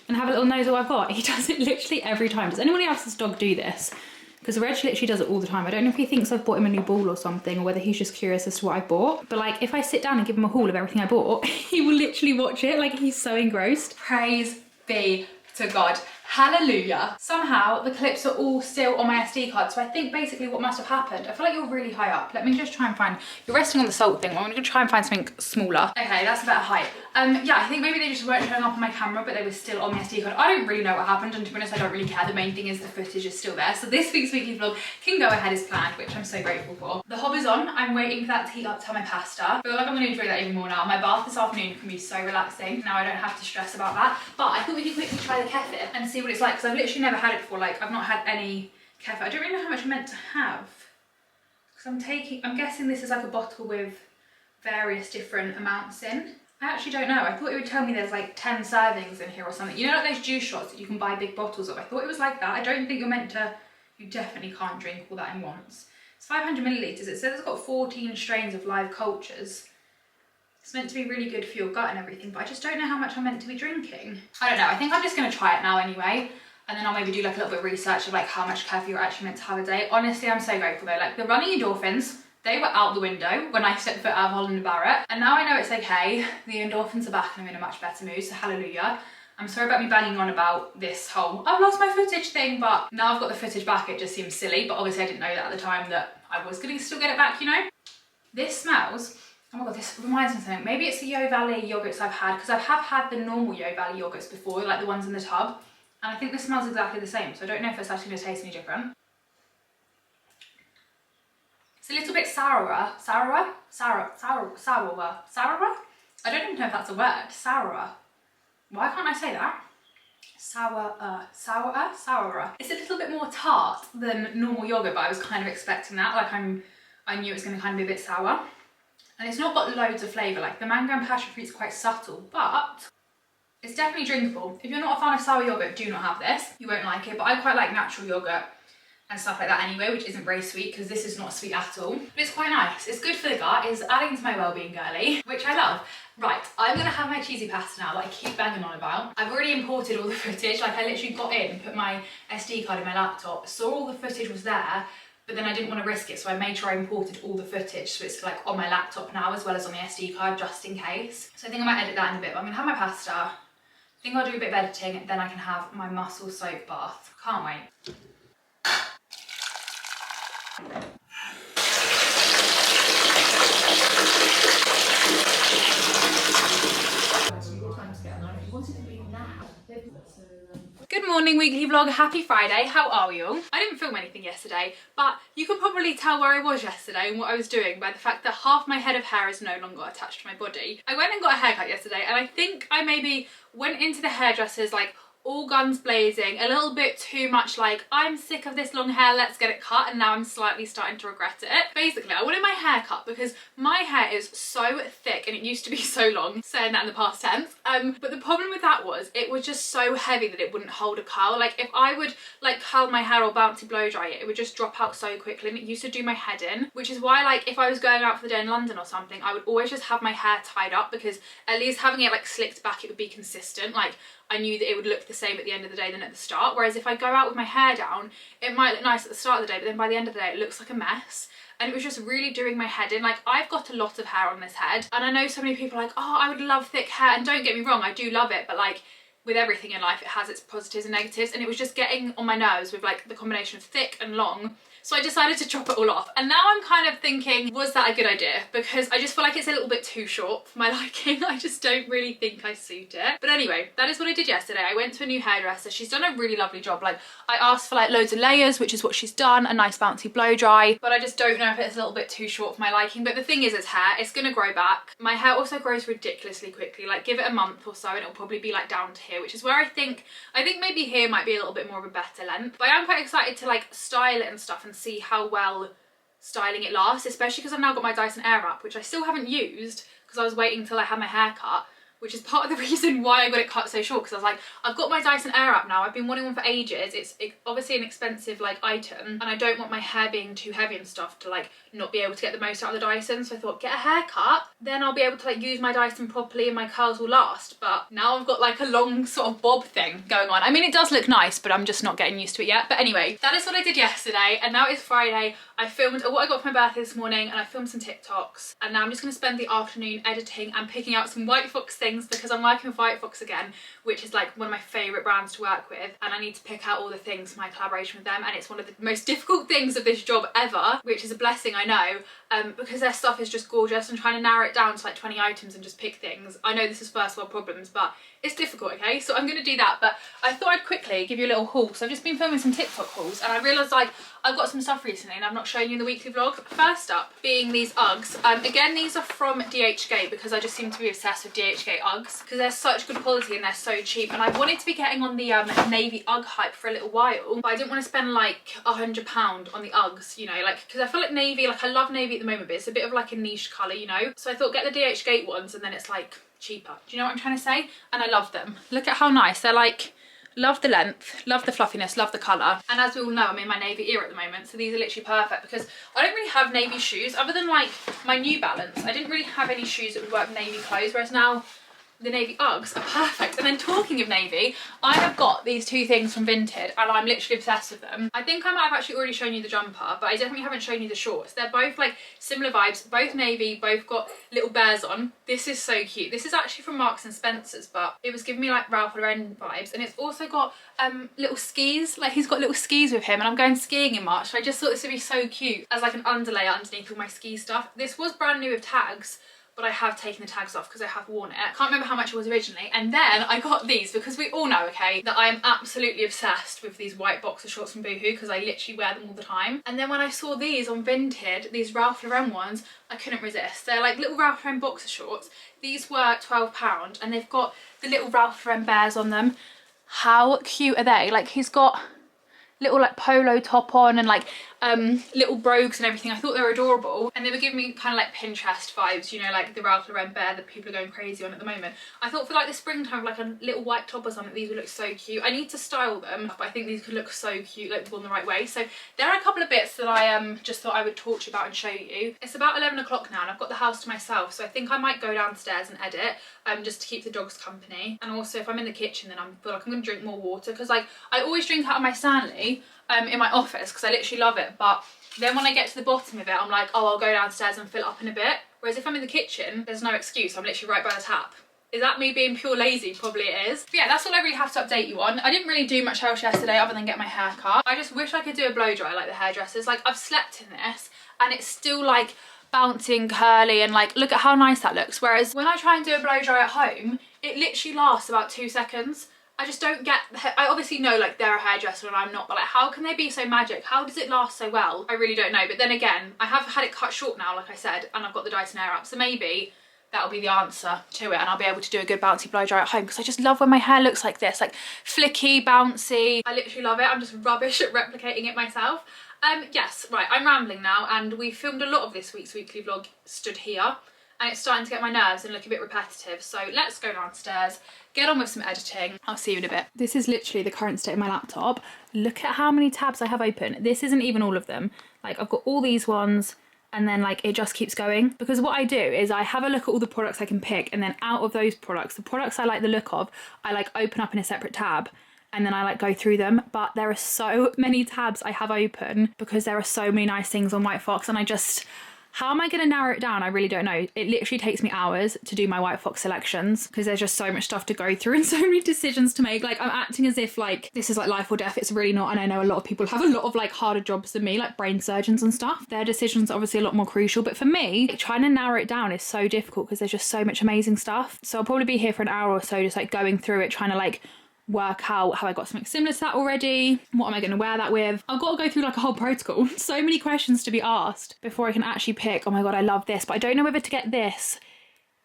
And have a little nose at what I've got. He does it literally every time. Does anyone else's dog do this? Because Reg literally does it all the time. I don't know if he thinks I've bought him a new ball or something, or whether he's just curious as to what I bought. But like, if I sit down and give him a haul of everything I bought, he will literally watch it. Like, he's so engrossed. Praise be to God. Hallelujah. Somehow the clips are all still on my SD card, so I think basically what must have happened, I feel like you're really high up. Let me just try and find, you're resting on the salt thing, I'm gonna try and find something smaller. Okay, that's a better height. Yeah, I think maybe they just weren't showing up on my camera, but they were still on my SD card. I don't really know what happened, and to be honest, I don't really care. The main thing is the footage is still there. So this week's weekly vlog can go ahead as planned, which I'm so grateful for. The hob is on. I'm waiting for that to heat up to my pasta. I feel like I'm gonna enjoy that even more now. My bath this afternoon can be so relaxing. Now I don't have to stress about that. But I thought we could quickly try the kefir and see what it's like, because I've literally never had it before. Like, I've not had any kefir. I don't really know how much I'm meant to have, because I'm guessing this is like a bottle with various different amounts in. I actually don't know. I thought it would tell me there's like 10 servings in here or something. You know, like those juice shots that you can buy big bottles of? I thought it was like that. I don't think you're meant to, you definitely can't drink all that in once. It's 500 millilitres. It says it's got 14 strains of live cultures. It's meant to be really good for your gut and everything, but I just don't know how much I'm meant to be drinking. I don't know. I think I'm just going to try it now anyway. And then I'll maybe do like a little bit of research of like how much caffeine you're actually meant to have a day. Honestly, I'm so grateful though. Like the running endorphins, they were out the window when I stepped foot out of Holland and Barrett. And now I know it's okay. The endorphins are back and I'm in a much better mood, so hallelujah. I'm sorry about me banging on about this whole, I've lost my footage thing, but now I've got the footage back, it just seems silly. But obviously I didn't know that at the time that I was gonna still get it back, you know? This smells, oh my God, this reminds me of something. Maybe it's the Yo Valley yogurts I've had, because I have had the normal Yo Valley yogurts before, like the ones in the tub. And I think this smells exactly the same, so I don't know if it's actually gonna taste any different. It's a little bit sourer. Sourer? Sourer. I don't even know if that's a word. Sourer. Why can't I say that? Sourer. It's a little bit more tart than normal yogurt, but I was kind of expecting that. Like I knew it was gonna kind of be a bit sour. And it's not got loads of flavour. Like the mango and passion fruit's quite subtle, but it's definitely drinkable. If you're not a fan of sour yogurt, do not have this. You won't like it, but I quite like natural yogurt and stuff like that anyway, which isn't very sweet because this is not sweet at all. But it's quite nice. It's good for the gut. It's adding to my well-being girly, which I love. Right, I'm gonna have my cheesy pasta now that I keep banging on about. I've already imported all the footage. Like I literally got in, put my SD card in my laptop, saw all the footage was there, but then I didn't want to risk it, so I made sure I imported all the footage so it's like on my laptop now as well as on the SD card just in case. So I think I might edit that in a bit, but I'm gonna have my pasta. I think I'll do a bit of editing, then I can have my muscle soap bath. Can't wait. Good morning, weekly vlog. Happy Friday. How are we all? I didn't film anything yesterday, but you could probably tell where I was yesterday and what I was doing by the fact that half my head of hair is no longer attached to my body. I went and got a haircut yesterday, and I think I maybe went into the hairdressers like all guns blazing, a little bit too much like, I'm sick of this long hair, let's get it cut, and now I'm slightly starting to regret it. Basically, I wanted my hair cut because my hair is so thick and it used to be so long, saying that in the past tense, but the problem with that was it was just so heavy that it wouldn't hold a curl. Like if I would like curl my hair or bouncy blow dry it, it would just drop out so quickly, and it used to do my head in, which is why like if I was going out for the day in London or something, I would always just have my hair tied up because at least having it like slicked back, it would be consistent. Like I knew that it would look the same at the end of the day than at the start, whereas if I go out with my hair down, it might look nice at the start of the day, but then by the end of the day it looks like a mess. And it was just really doing my head in. Like I've got a lot of hair on this head, and I know so many people are like, oh, I would love thick hair, and don't get me wrong, I do love it, but like with everything in life it has its positives and negatives, and it was just getting on my nerves with like the combination of thick and long. So I decided to chop it all off, and now I'm kind of thinking, was that a good idea? Because I just feel like it's a little bit too short for my liking. I just don't really think I suit it. But anyway, that is what I did yesterday. I went to a new hairdresser. She's done a really lovely job. Like I asked for like loads of layers, which is what she's done, a nice bouncy blow dry, but I just don't know if it's a little bit too short for my liking. But the thing is, it's hair, it's gonna grow back. My hair also grows ridiculously quickly. Like give it a month or so and it'll probably be like down to here, which is where I think maybe here might be a little bit more of a better length. But I am quite excited to like style it and stuff and see how well styling it lasts, especially because I've now got my Dyson Airwrap, which I still haven't used because I was waiting till I had my hair cut, which is part of the reason why I got it cut so short, because I was like, I've got my Dyson Airwrap now, I've been wanting one for ages, it's obviously an expensive like item, and I don't want my hair being too heavy and stuff to like not be able to get the most out of the Dyson. So I thought, get a haircut, then I'll be able to like use my Dyson properly and my curls will last. But now I've got like a long sort of bob thing going on. I mean, it does look nice, but I'm just not getting used to it yet. But anyway, that is what I did yesterday, and now it's Friday. I filmed what I got for my birthday this morning, and I filmed some TikToks, and now I'm just going to spend the afternoon editing and picking out some White Fox things because I'm working with White Fox again, which is like one of my favourite brands to work with, and I need to pick out all the things for my collaboration with them, and it's one of the most difficult things of this job ever, which is a blessing, I know, because their stuff is just gorgeous, and trying to narrow it down to like 20 items and just pick things. I know this is first world problems, but it's difficult, okay? So I'm going to do that, but I thought I'd quickly give you a little haul. So I've just been filming some TikTok hauls, and I realised like I've got some stuff recently and I've not shown you in the weekly vlog. First up being these Uggs. Again, these are from DHgate because I just seem to be obsessed with DHgate Uggs because they're such good quality and they're so cheap. And I wanted to be getting on the navy Ugg hype for a little while, but I didn't want to spend like £100 on the Uggs, you know, like because I feel like navy, like I love navy at the moment, but it's a bit of like a niche colour, you know. So I thought get the DHgate ones, and then it's like cheaper. Do you know what I'm trying to say? And I love them. Look at how nice. They're like, love the length, love the fluffiness, love the colour. And as we all know, I'm in my navy era at the moment, so these are literally perfect because I don't really have navy shoes other than like my New Balance. I didn't really have any shoes that would work with navy clothes, whereas now the navy Uggs are perfect. And then talking of navy, I have got these two things from Vinted and I'm literally obsessed with them. I think I might have actually already shown you the jumper, but I definitely haven't shown you the shorts. They're both like similar vibes, both navy, both got little bears on. This is so cute. This is actually from Marks and Spencer's, but it was giving me like Ralph Lauren vibes. And it's also got little skis, like he's got little skis with him, and I'm going skiing in March, so I just thought this would be so cute as like an underlay underneath all my ski stuff. This was brand new with tags, but I have taken the tags off because I have worn it. Can't remember how much it was originally. And then I got these because we all know, okay, that I am absolutely obsessed with these white boxer shorts from Boohoo because I literally wear them all the time. And then when I saw these on Vinted, these Ralph Lauren ones, I couldn't resist. They're like little Ralph Lauren boxer shorts. These were £12 and they've got the little Ralph Lauren bears on them. How cute are they? Like he's got little like polo top on and like little brogues and everything. I thought they were adorable, and they were giving me kind of like Pinterest vibes, you know, like the Ralph Lauren bear that people are going crazy on at the moment. I thought for like the springtime, like a little white top or something, these would look so cute. I need to style them, but I think these could look so cute, like worn the right way. So there are a couple of bits that I just thought I would talk to you about and show you. It's about 11 o'clock now and I've got the house to myself, so I think I might go downstairs and edit just to keep the dogs company. And also if I'm in the kitchen, then I feel like I'm gonna drink more water because like I always drink out of my Stanley in my office because I literally love it, but then when I get to the bottom of it, I'm like, oh, I'll go downstairs and fill it up in a bit. Whereas if I'm in the kitchen, there's no excuse. I'm literally right by the tap. Is that me being pure lazy? Probably it is. But yeah, that's all I really have to update you on. I didn't really do much else yesterday other than get my hair cut. I just wish I could do a blow dry like the hairdressers. Like I've slept in this and it's still like bouncy and curly and like, look at how nice that looks. Whereas when I try and do a blow dry at home, it literally lasts about 2 seconds. I just don't get, I obviously know like they're a hairdresser and I'm not, but like how can they be so magic? How does it last so well? I really don't know. But then again, I have had it cut short now, like I said, and I've got the Dyson Airwrap, so maybe that'll be the answer to it and I'll be able to do a good bouncy blow dry at home because I just love when my hair looks like this, like flicky, bouncy. I literally love it. I'm just rubbish at replicating it myself. Yes, right, I'm rambling now, and we filmed a lot of this week's weekly vlog stood here and it's starting to get my nerves and look a bit repetitive. So let's go downstairs, get on with some editing. I'll see you in a bit. This is literally the current state of my laptop. Look at how many tabs I have open. This isn't even all of them. Like I've got all these ones and then like it just keeps going, because what I do is I have a look at all the products I can pick, and then out of those products, the products I like the look of, I like open up in a separate tab and then I like go through them. But there are so many tabs I have open because there are so many nice things on White Fox, and I just, how am I going to narrow it down? I really don't know. It literally takes me hours to do my White Fox selections because there's just so much stuff to go through and so many decisions to make. Like I'm acting as if like this is like life or death. It's really not. And I know a lot of people have a lot of like harder jobs than me, like brain surgeons and stuff. Their decisions are obviously a lot more crucial. But for me, trying to narrow it down is so difficult because there's just so much amazing stuff. So I'll probably be here for an hour or so just like going through it, trying to like work out how I got something similar to that already. What am I going to wear that with? I've got to go through like a whole protocol. So many questions to be asked before I can actually pick, oh my god, I love this, but I don't know whether to get this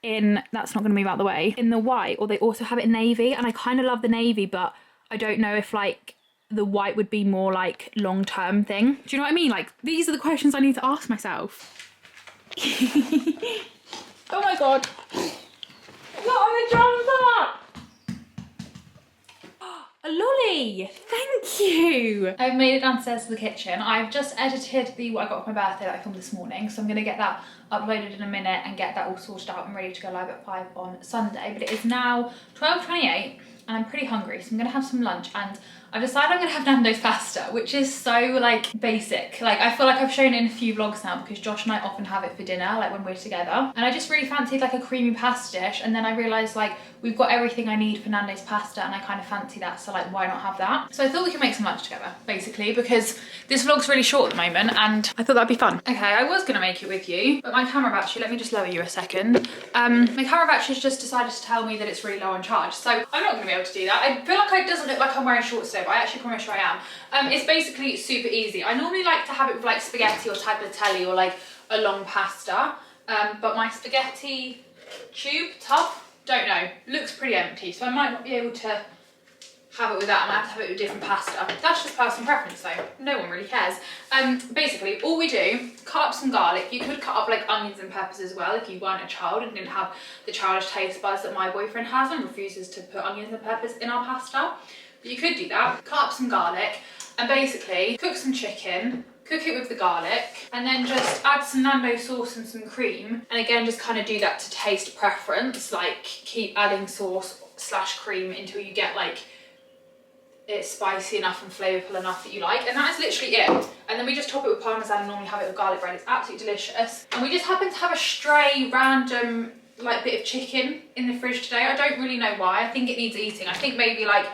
in, that's not going to move out the way, in the white, or they also have it in navy, and I kind of love the navy, but I don't know if like the white would be more like long-term thing. Do you know what I mean? Like these are the questions I need to ask myself. Oh my god. Not on the jumper! A lolly! Thank you! I've made it downstairs to the kitchen. I've just edited the what I got for my birthday that I filmed this morning, so I'm going to get that uploaded in a minute and get that all sorted out and ready to go live at 5 on Sunday. But it is now 12:28 and I'm pretty hungry, so I'm going to have some lunch, and I've decided I'm going to have Nando's pasta, which is so like basic. Like I feel like I've shown it in a few vlogs now because Josh and I often have it for dinner, like when we're together. And I just really fancied like a creamy pasta dish, and then I realised like we've got everything I need for Nando's pasta and I kind of fancy that, so like why not have that? So I thought we could make some lunch together basically, because this vlog's really short at the moment and I thought that'd be fun. Okay, I was going to make it with you, but my camera battery, let me just lower you a second. My camera battery's just decided to tell me that it's really low on charge, so I'm not going to be able to do that. I feel like it doesn't look like I'm wearing shorts today, but I actually promise you I am. It's basically super easy. I normally like to have it with like spaghetti or tagliatelle or like a long pasta, but my spaghetti tub, don't know, looks pretty empty, so I might not be able to have it with that, I might have to have it with different pasta. That's just personal preference though, no one really cares. Basically, all we do, cut up some garlic. You could cut up like onions and peppers as well if you weren't a child and didn't have the childish taste buds that my boyfriend has and refuses to put onions and peppers in our pasta. But you could do that, cut up some garlic and basically cook some chicken, cook it with the garlic, and then just add some Nando sauce and some cream. And again, just kind of do that to taste preference, like keep adding sauce / cream until you get like it's spicy enough and flavourful enough that you like. And that is literally it. And then we just top it with parmesan and normally have it with garlic bread. It's absolutely delicious. And we just happen to have a stray random like bit of chicken in the fridge today. I don't really know why. I think it needs eating. I think maybe like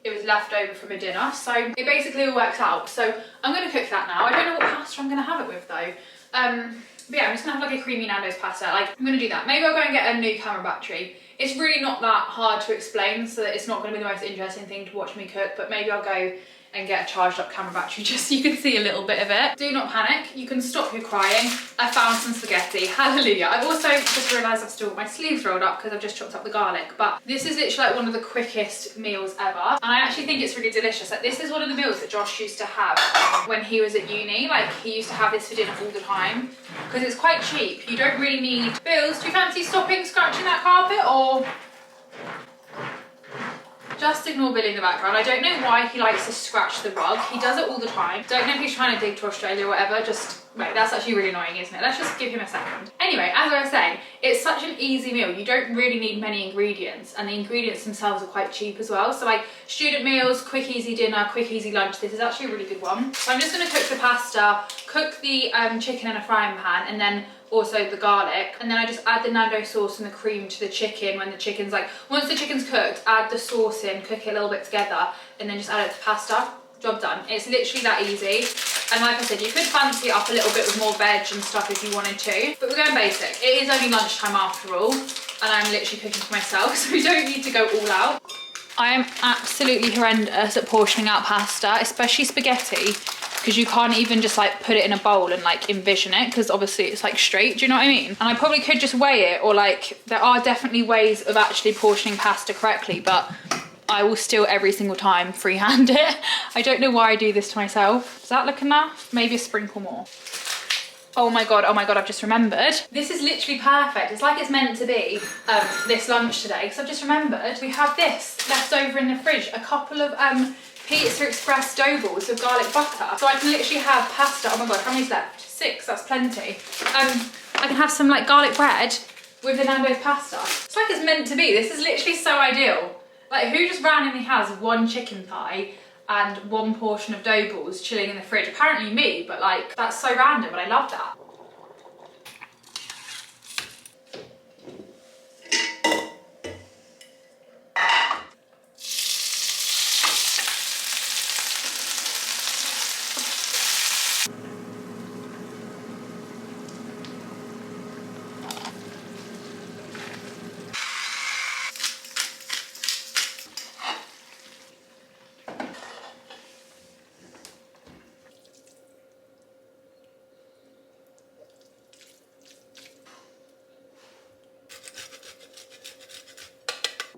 it was left over from a dinner, so it basically all works out. So I'm going to cook that now. I don't know what pasta I'm going to have it with though. But yeah, I'm just going to have like a creamy Nando's pasta. Like, I'm going to do that. Maybe I'll go and get a new camera battery. It's really not that hard to explain, so that it's not going to be the most interesting thing to watch me cook, but maybe I'll go and get a charged up camera battery just so you can see a little bit of it. Do not panic, you can stop your crying. I found some spaghetti, hallelujah. I've also just realised I've still got my sleeves rolled up because I've just chopped up the garlic, but this is literally like one of the quickest meals ever. And I actually think it's really delicious. Like, this is one of the meals that Josh used to have when he was at uni. Like, he used to have this for dinner all the time because it's quite cheap. You don't really need bills. Do you fancy stopping scratching that carpet, or just ignore Billy in the background? I don't know why he likes to scratch the rug. He does it all the time. Don't know if he's trying to dig to Australia or whatever. Just, wait, that's actually really annoying, isn't it? Let's just give him a second. Anyway, as I was saying, it's such an easy meal. You don't really need many ingredients, and the ingredients themselves are quite cheap as well. So like student meals, quick easy dinner, quick easy lunch, this is actually a really good one. So I'm just gonna cook the pasta, cook the chicken in a frying pan, and then also the garlic, and then I just add the Nando sauce and the cream to the chicken when the chicken's like, once the chicken's cooked, add the sauce in, cook it a little bit together, and then just add it to pasta. Job done. It's literally that easy. And like I said, you could fancy it up a little bit with more veg and stuff if you wanted to, but we're going basic. It is only lunchtime after all, and I'm literally cooking for myself, so we don't need to go all out. I am absolutely horrendous at portioning out pasta, especially spaghetti, because you can't even just like put it in a bowl and like envision it, because obviously it's like straight, do you know what I mean? And I probably could just weigh it, or like there are definitely ways of actually portioning pasta correctly, but I will still every single time freehand it. I don't know why I do this to myself. Does that look enough? Maybe a sprinkle more. Oh my god, I've just remembered. This is literally perfect. It's like it's meant to be this lunch today, because I've just remembered we have this left over in the fridge, a couple of Pizza Express dough balls with garlic butter. So I can literally have pasta. Oh my god, how many's left? 6, that's plenty. I can have some like garlic bread with the Nando's pasta. It's like it's meant to be. This is literally so ideal. Like, who just randomly has one chicken thigh and one portion of dough balls chilling in the fridge? Apparently me, but like, that's so random, but I love that.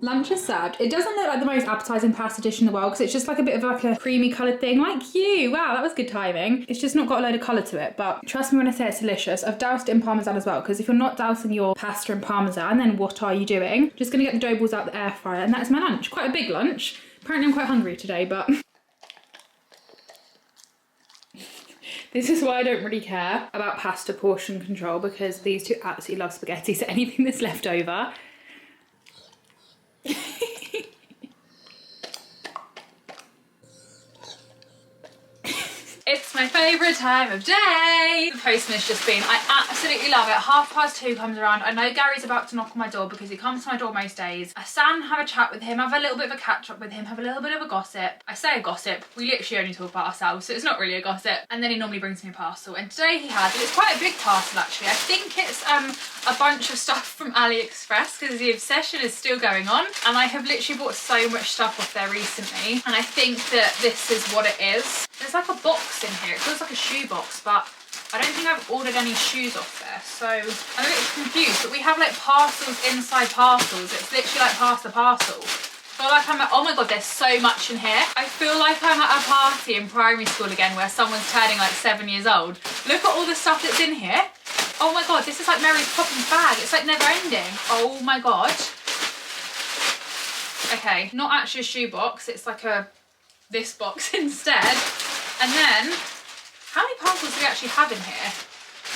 Lunch is served. It doesn't look like the most appetizing pasta dish in the world because it's just like a bit of like a creamy coloured thing, like you. Wow, that was good timing. It's just not got a load of colour to it, but trust me when I say it's delicious. I've doused it in parmesan as well, because if you're not dousing your pasta in parmesan, then what are you doing? Just gonna get the dough balls out the air fryer, and that's my lunch. Quite a big lunch. Apparently I'm quite hungry today, but this is why I don't really care about pasta portion control, because these two absolutely love spaghetti, so anything that's left over. It's my favourite time of day. The postman has just been, I absolutely love it. 2:30 comes around. I know Gary's about to knock on my door because he comes to my door most days. I stand and have a chat with him, have a little bit of a catch up with him, have a little bit of a gossip. I say a gossip, we literally only talk about ourselves, so it's not really a gossip. And then he normally brings me a parcel. And today he has, and it's quite a big parcel actually. I think it's a bunch of stuff from AliExpress because the obsession is still going on. And I have literally bought so much stuff off there recently. And I think that this is what it is. There's like a box in here. It feels like a shoe box, but I don't think I've ordered any shoes off there, so I'm a bit confused. But we have like parcels inside parcels. It's literally like past the parcel. feel like I'm at, oh my god, there's so much in here. I feel like I'm at a party in primary school again where someone's turning like 7 years old. Look at all the stuff that's in here. Oh my god, this is like Mary Poppins' bag. It's like never ending. Oh my god. Okay, not actually a shoebox. It's like this box instead. And then, how many parcels do we actually have in here?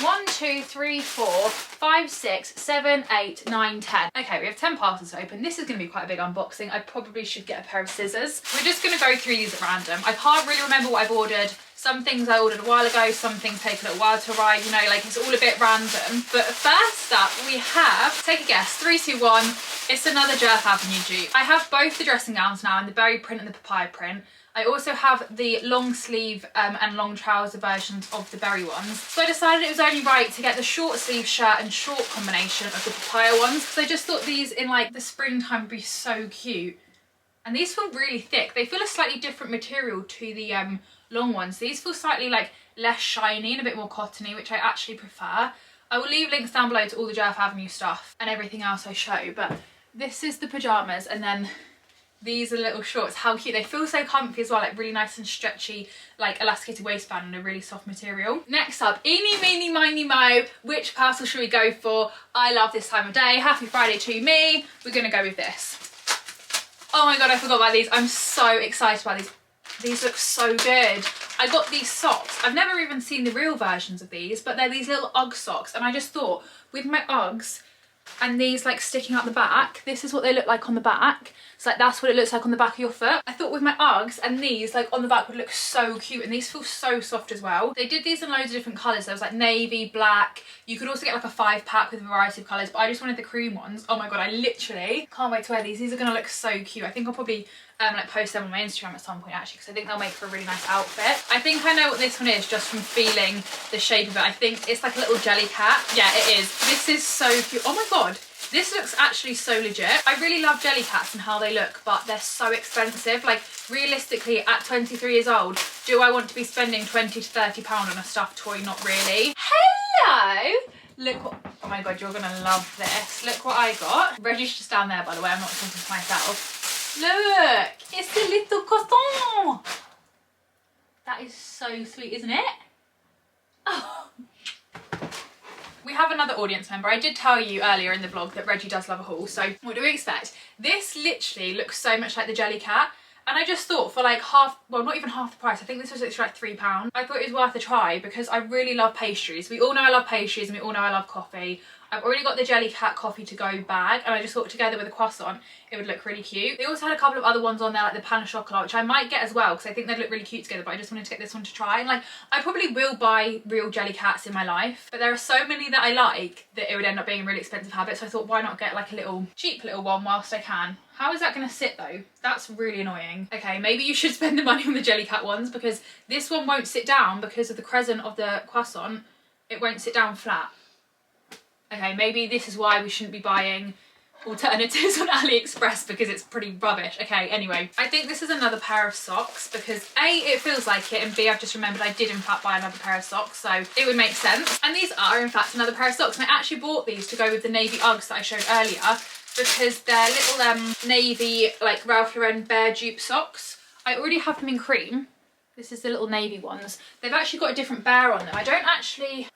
1, 2, 3, 4, 5, 6, 7, 8, 9, 10. Okay, we have 10 parcels to open. This is going to be quite a big unboxing. I probably should get a pair of scissors. We're just going to go through these at random. I can't really remember what I've ordered. Some things I ordered a while ago, some things take a little while to arrive, you know, like it's all a bit random. But first up, we have, take a guess, 3, 2, 1. It's another Jerf Avenue dupe. I have both the dressing gowns now in the berry print and the papaya print. I also have the long sleeve and long trouser versions of the berry ones. So I decided it was only right to get the short sleeve shirt and short combination of the papaya ones, because I just thought these in like the springtime would be so cute. And these feel really thick. They feel a slightly different material to the long ones. These feel slightly like less shiny and a bit more cottony, which I actually prefer. I will leave links down below to all the Jerf Avenue stuff and everything else I show, but this is the pyjamas, and then these are little shorts. How cute. They feel so comfy as well, like really nice and stretchy, like elasticated waistband and a really soft material. Next up, eeny, meeny, miny, mo. Which parcel should we go for? I love this time of day. Happy Friday to me. We're gonna go with this. Oh my god, I forgot about these. I'm so excited about these. These look so good. I got these socks. I've never even seen the real versions of these, but they're these little Ugg socks, and I just thought with my Uggs and these like sticking out the back, this is what they look like on the back. So like that's what it looks like on the back of your foot. I thought with my Uggs and these like on the back would look so cute, and these feel so soft as well. They did these in loads of different colours. There was like navy, black. You could also get like a 5-pack with a variety of colours, but I just wanted the cream ones. Oh my god, I literally can't wait to wear these. These are gonna look so cute. I think I'll probably like post them on my Instagram at some point actually, because I think they'll make for a really nice outfit. I think I know what this one is just from feeling the shape of it. I think it's like a little jelly cat. Yeah, it is. This is so cute. Oh my god. This looks actually so legit. I really love jelly cats and how they look, but they're so expensive. Like realistically, at 23 years old, do I want to be spending 20 to 30 pound on a stuffed toy? Not really. Hello! Look what, oh my god, you're gonna love this. Look what I got. Reggie's just down there, by the way. I'm not talking to myself. Look, it's a little coton. That is so sweet, isn't it? Oh. We have another audience member. I did tell you earlier in the vlog that Reggie does love a haul, so what do we expect? This literally looks so much like the jelly cat, and I just thought for like half, well not even half the price, I think this was literally like £3. I thought it was worth a try because I really love pastries. We all know I love pastries and we all know I love coffee. I've already got the Jelly Cat coffee to go bag, and I just thought together with a croissant it would look really cute. They also had a couple of other ones on there like the pain au chocolat, which I might get as well because I think they'd look really cute together, but I just wanted to get this one to try. And like I probably will buy real jelly cats in my life, but there are so many that I like that it would end up being a really expensive habit, so I thought why not get like a little cheap little one whilst I can. How is that going to sit though? That's really annoying. Okay, maybe you should spend the money on the Jelly Cat ones because this one won't sit down because of the crescent of the croissant. It won't sit down flat. Okay, maybe this is why we shouldn't be buying alternatives on AliExpress because it's pretty rubbish. Okay, anyway, I think this is another pair of socks because A, it feels like it, and B, I've just remembered I did in fact buy another pair of socks, so it would make sense. And these are in fact another pair of socks, and I actually bought these to go with the navy Uggs that I showed earlier because they're little navy like Ralph Lauren bear dupe socks. I already have them in cream. This is the little navy ones. They've actually got a different bear on them. I don't actually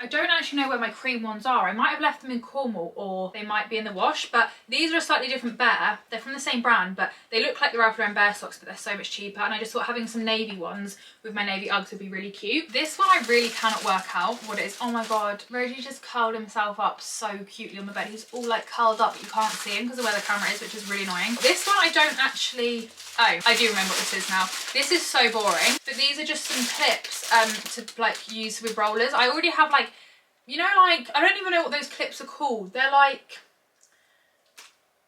know where my cream ones are. I might have left them in Cornwall or they might be in the wash, but these are a slightly different bear. They're from the same brand, but they look like the Ralph Lauren bear socks, but they're so much cheaper. And I just thought having some navy ones with my navy Uggs would be really cute. This one I really cannot work out what it is. Oh my god, Reggie just curled himself up so cutely on the bed. He's all like curled up, but you can't see him because of where the camera is, which is really annoying. This one I don't actually... Oh, I do remember what this is now. This is so boring, but these are just some clips to like use with rollers. I already have like, you know, like, I don't even know what those clips are called. They're like,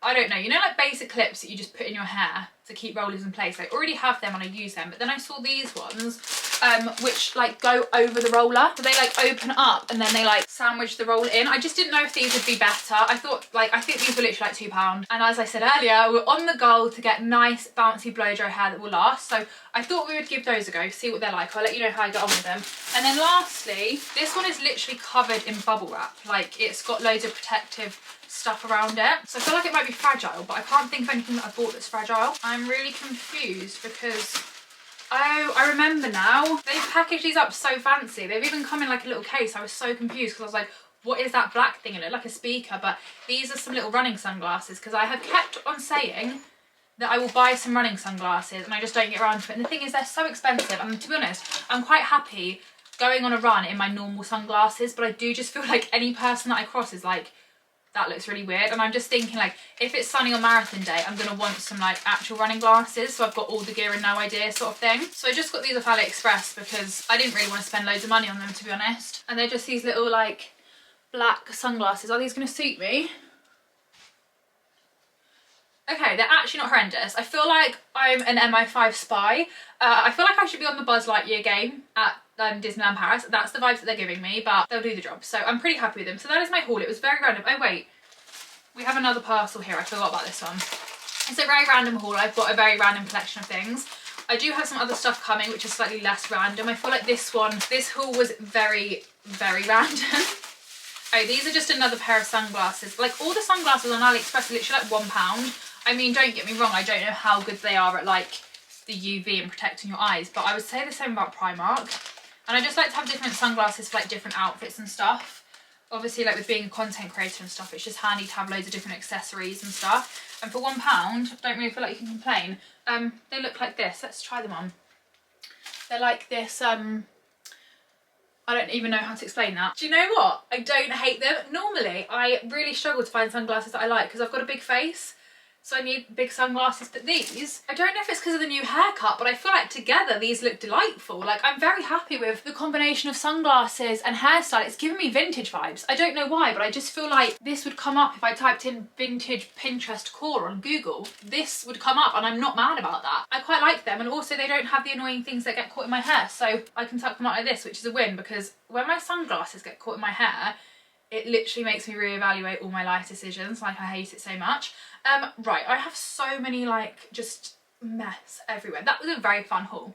I don't know, you know, like basic clips that you just put in your hair to keep rollers in place. I already have them and I use them, but then I saw these ones which like go over the roller. So they like open up and then they like sandwich the roller in. I just didn't know if these would be better. I thought like, I think these were literally like £2. And as I said earlier, we're on the goal to get nice bouncy blow dry hair that will last. So I thought we would give those a go, see what they're like. I'll let you know how I get on with them. And then lastly, this one is literally covered in bubble wrap. Like it's got loads of protective stuff around it. So I feel like it might be fragile, but I can't think of anything that I bought that's fragile. I'm really confused because, oh, I remember now. They've packaged these up so fancy. They've even come in like a little case. I was so confused because I was like, what is that black thing? It looked like a speaker, but these are some little running sunglasses because I have kept on saying that I will buy some running sunglasses and I just don't get around to it. And the thing is, they're so expensive. And to be honest, I'm quite happy going on a run in my normal sunglasses, but I do just feel like any person that I cross is like, that looks really weird. And I'm just thinking like, if it's sunny on marathon day, I'm gonna want some like actual running glasses, so I've got all the gear and no idea sort of thing. So I just got these off AliExpress because I didn't really want to spend loads of money on them, to be honest. And they're just these little like black sunglasses. Are these gonna suit me? Okay, they're actually not horrendous. I feel like I'm an MI5 spy. I feel like I should be on the Buzz Lightyear game at Disneyland Paris. That's the vibes that they're giving me, but they'll do the job. So I'm pretty happy with them. So that is my haul. It was very random. Oh wait, we have another parcel here. I forgot about this one. It's a very random haul. I've got a very random collection of things. I do have some other stuff coming, which is slightly less random. I feel like this haul was very, very random. Oh, these are just another pair of sunglasses. Like all the sunglasses on AliExpress are literally like £1. I mean, don't get me wrong, I don't know how good they are at like the UV and protecting your eyes, but I would say the same about Primark. And I just like to have different sunglasses for like different outfits and stuff. Obviously, like with being a content creator and stuff, it's just handy to have loads of different accessories and stuff. And for £1, don't really feel like you can complain. They look like this. Let's try them on. They're like this, I don't even know how to explain that. Do you know what? I don't hate them. Normally, I really struggle to find sunglasses that I like because I've got a big face. So I need big sunglasses, but these, I don't know if it's because of the new haircut, but I feel like together these look delightful. Like I'm very happy with the combination of sunglasses and hairstyle. It's giving me vintage vibes. I don't know why, but I just feel like this would come up if I typed in vintage Pinterest core on Google. This would come up and I'm not mad about that. I quite like them, and also they don't have the annoying things that get caught in my hair. So I can tuck them out like this, which is a win, because when my sunglasses get caught in my hair, it literally makes me reevaluate all my life decisions. Like I hate it so much. Right, I have so many like just mess everywhere. That was a very fun haul.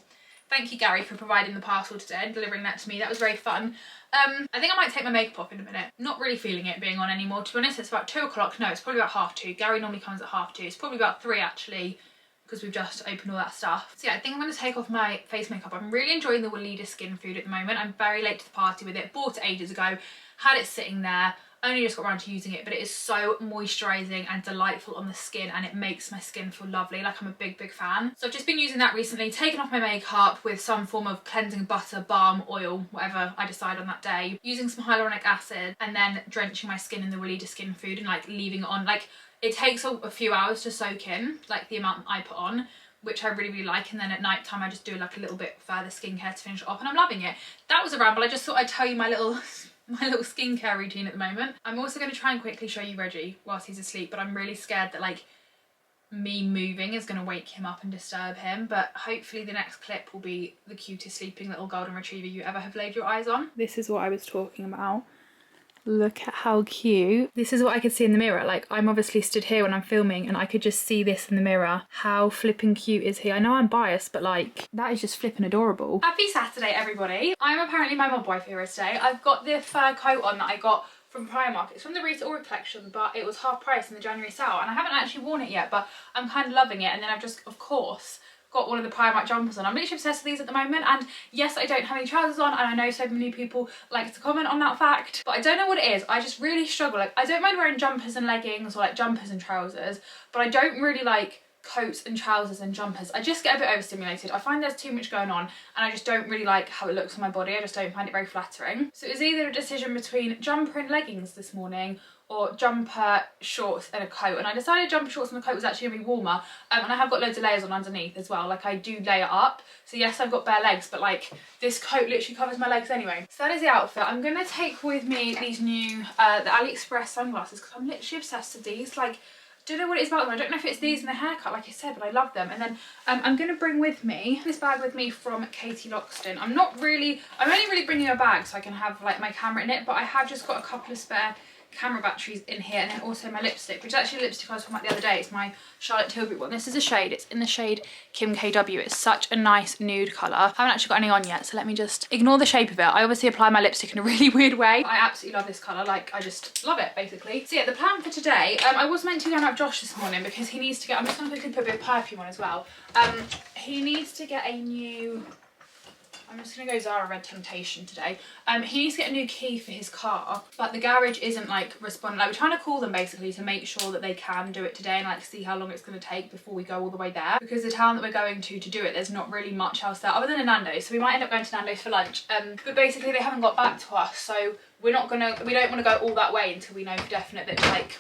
Thank you, Gary, for providing the parcel today and delivering that to me. That was very fun. I think I might take my makeup off in a minute. Not really feeling it being on anymore, to be honest. It's about 2 o'clock. No, it's probably about 2:30. Gary normally comes at 2:30. It's probably about 3 actually, because we've just opened all that stuff. So yeah, I think I'm going to take off my face makeup. I'm really enjoying the Weleda skin food at the moment. I'm very late to the party with it. Bought it ages ago. Had it sitting there. Only just got around to using it, but it is so moisturising and delightful on the skin, and it makes my skin feel lovely. Like I'm a big fan. So I've just been using that recently, taken off my makeup with some form of cleansing butter, balm, oil, whatever I decide on that day, using some hyaluronic acid, and then drenching my skin in the Weleda skin food and like leaving it on. Like it takes a few hours to soak in, like the amount I put on, which I really like, and then at night time I just do like a little bit further skincare to finish it off, and I'm loving it. That was a ramble. I just thought I'd tell you my little skincare routine at the moment. I'm also going to try and quickly show you Reggie whilst he's asleep, but I'm really scared that like me moving is going to wake him up and disturb him, but hopefully the next clip will be the cutest sleeping little golden retriever you ever have laid your eyes on. This is what I was talking about. Look at how cute. This is what I could see in the mirror. Like I'm obviously stood here when I'm filming and I could just see this in the mirror. How flipping cute is he? I know I'm biased, but like that is just flipping adorable. Happy Saturday, everybody. I'm apparently my midwife here today. I've got the fur coat on that I got from Primark. It's from the Rita Ora collection, but it was half price in the January sale, and I haven't actually worn it yet, but I'm kind of loving it. And then I've just, of course, got one of the Primark jumpers on. I'm literally obsessed with these at the moment, and yes, I don't have any trousers on, and I know so many people like to comment on that fact, but I don't know what it is. I just really struggle. Like I don't mind wearing jumpers and leggings, or like jumpers and trousers, but I don't really like coats and trousers and jumpers. I just get a bit overstimulated. I find there's too much going on, and I just don't really like how it looks on my body. I just don't find it very flattering. So it was either a decision between jumper and leggings this morning, or jumper, shorts and a coat, and I decided jumper, shorts and a coat was actually going to be warmer, and I have got loads of layers on underneath as well. Like I do layer up, so yes, I've got bare legs, but like this coat literally covers my legs anyway. So that is the outfit. I'm going to take with me these new the AliExpress sunglasses, because I'm literally obsessed with these. Like don't know what it is about them. I don't know if it's these and the haircut, like I said, but I love them. And then I'm going to bring with me this bag with me from Katie Loxton. I'm only really bringing a bag so I can have like my camera in it, but I have just got a couple of spare camera batteries in here, and then also my lipstick, which is actually a lipstick I was talking about the other day. It's my Charlotte Tilbury one. This is a shade, it's in the shade Kim KW. It's such a nice nude colour. I haven't actually got any on yet, so let me just ignore the shape of it. I obviously apply my lipstick in a really weird way. I absolutely love this colour, like I just love it basically. So yeah, the plan for today, I was meant to go out Josh this morning because he needs to get, I'm just going to quickly put a bit of perfume on as well. He needs to get a new, I'm just going to go Zara Red Temptation today. He needs to get a new key for his car, but the garage isn't like responding. Like, we're trying to call them basically to make sure that they can do it today and like see how long it's going to take before we go all the way there, because the town that we're going to do it, there's not really much else there other than a Nando's, so we might end up going to Nando's for lunch. But basically they haven't got back to us, so we don't want to go all that way until we know for definite that like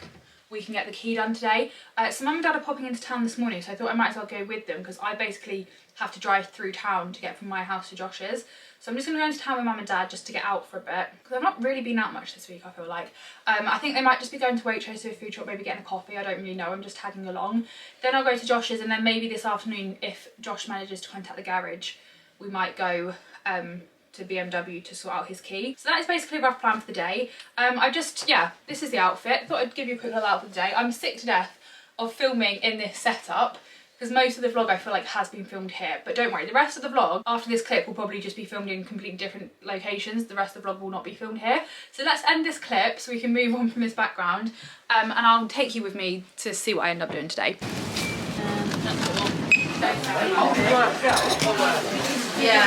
we can get the key done today. So Mum and Dad are popping into town this morning, so I thought I might as well go with them because I basically have to drive through town to get from my house to Josh's. So I'm just going to go into town with Mum and Dad just to get out for a bit, because I've not really been out much this week, I feel like. I think they might just be going to Waitrose to a food shop, maybe getting a coffee, I don't really know, I'm just tagging along. Then I'll go to Josh's, and then maybe this afternoon, if Josh manages to contact the garage, we might go to BMW to sort out his key. So that is basically a rough plan for the day. This is the outfit. Thought I'd give you a quick little outfit today. I'm sick to death of filming in this setup because most of the vlog I feel like has been filmed here, but don't worry, the rest of the vlog after this clip will probably just be filmed in completely different locations. The rest of the vlog will not be filmed here. So let's end this clip so we can move on from this background, and I'll take you with me to see what I end up doing today. Yeah.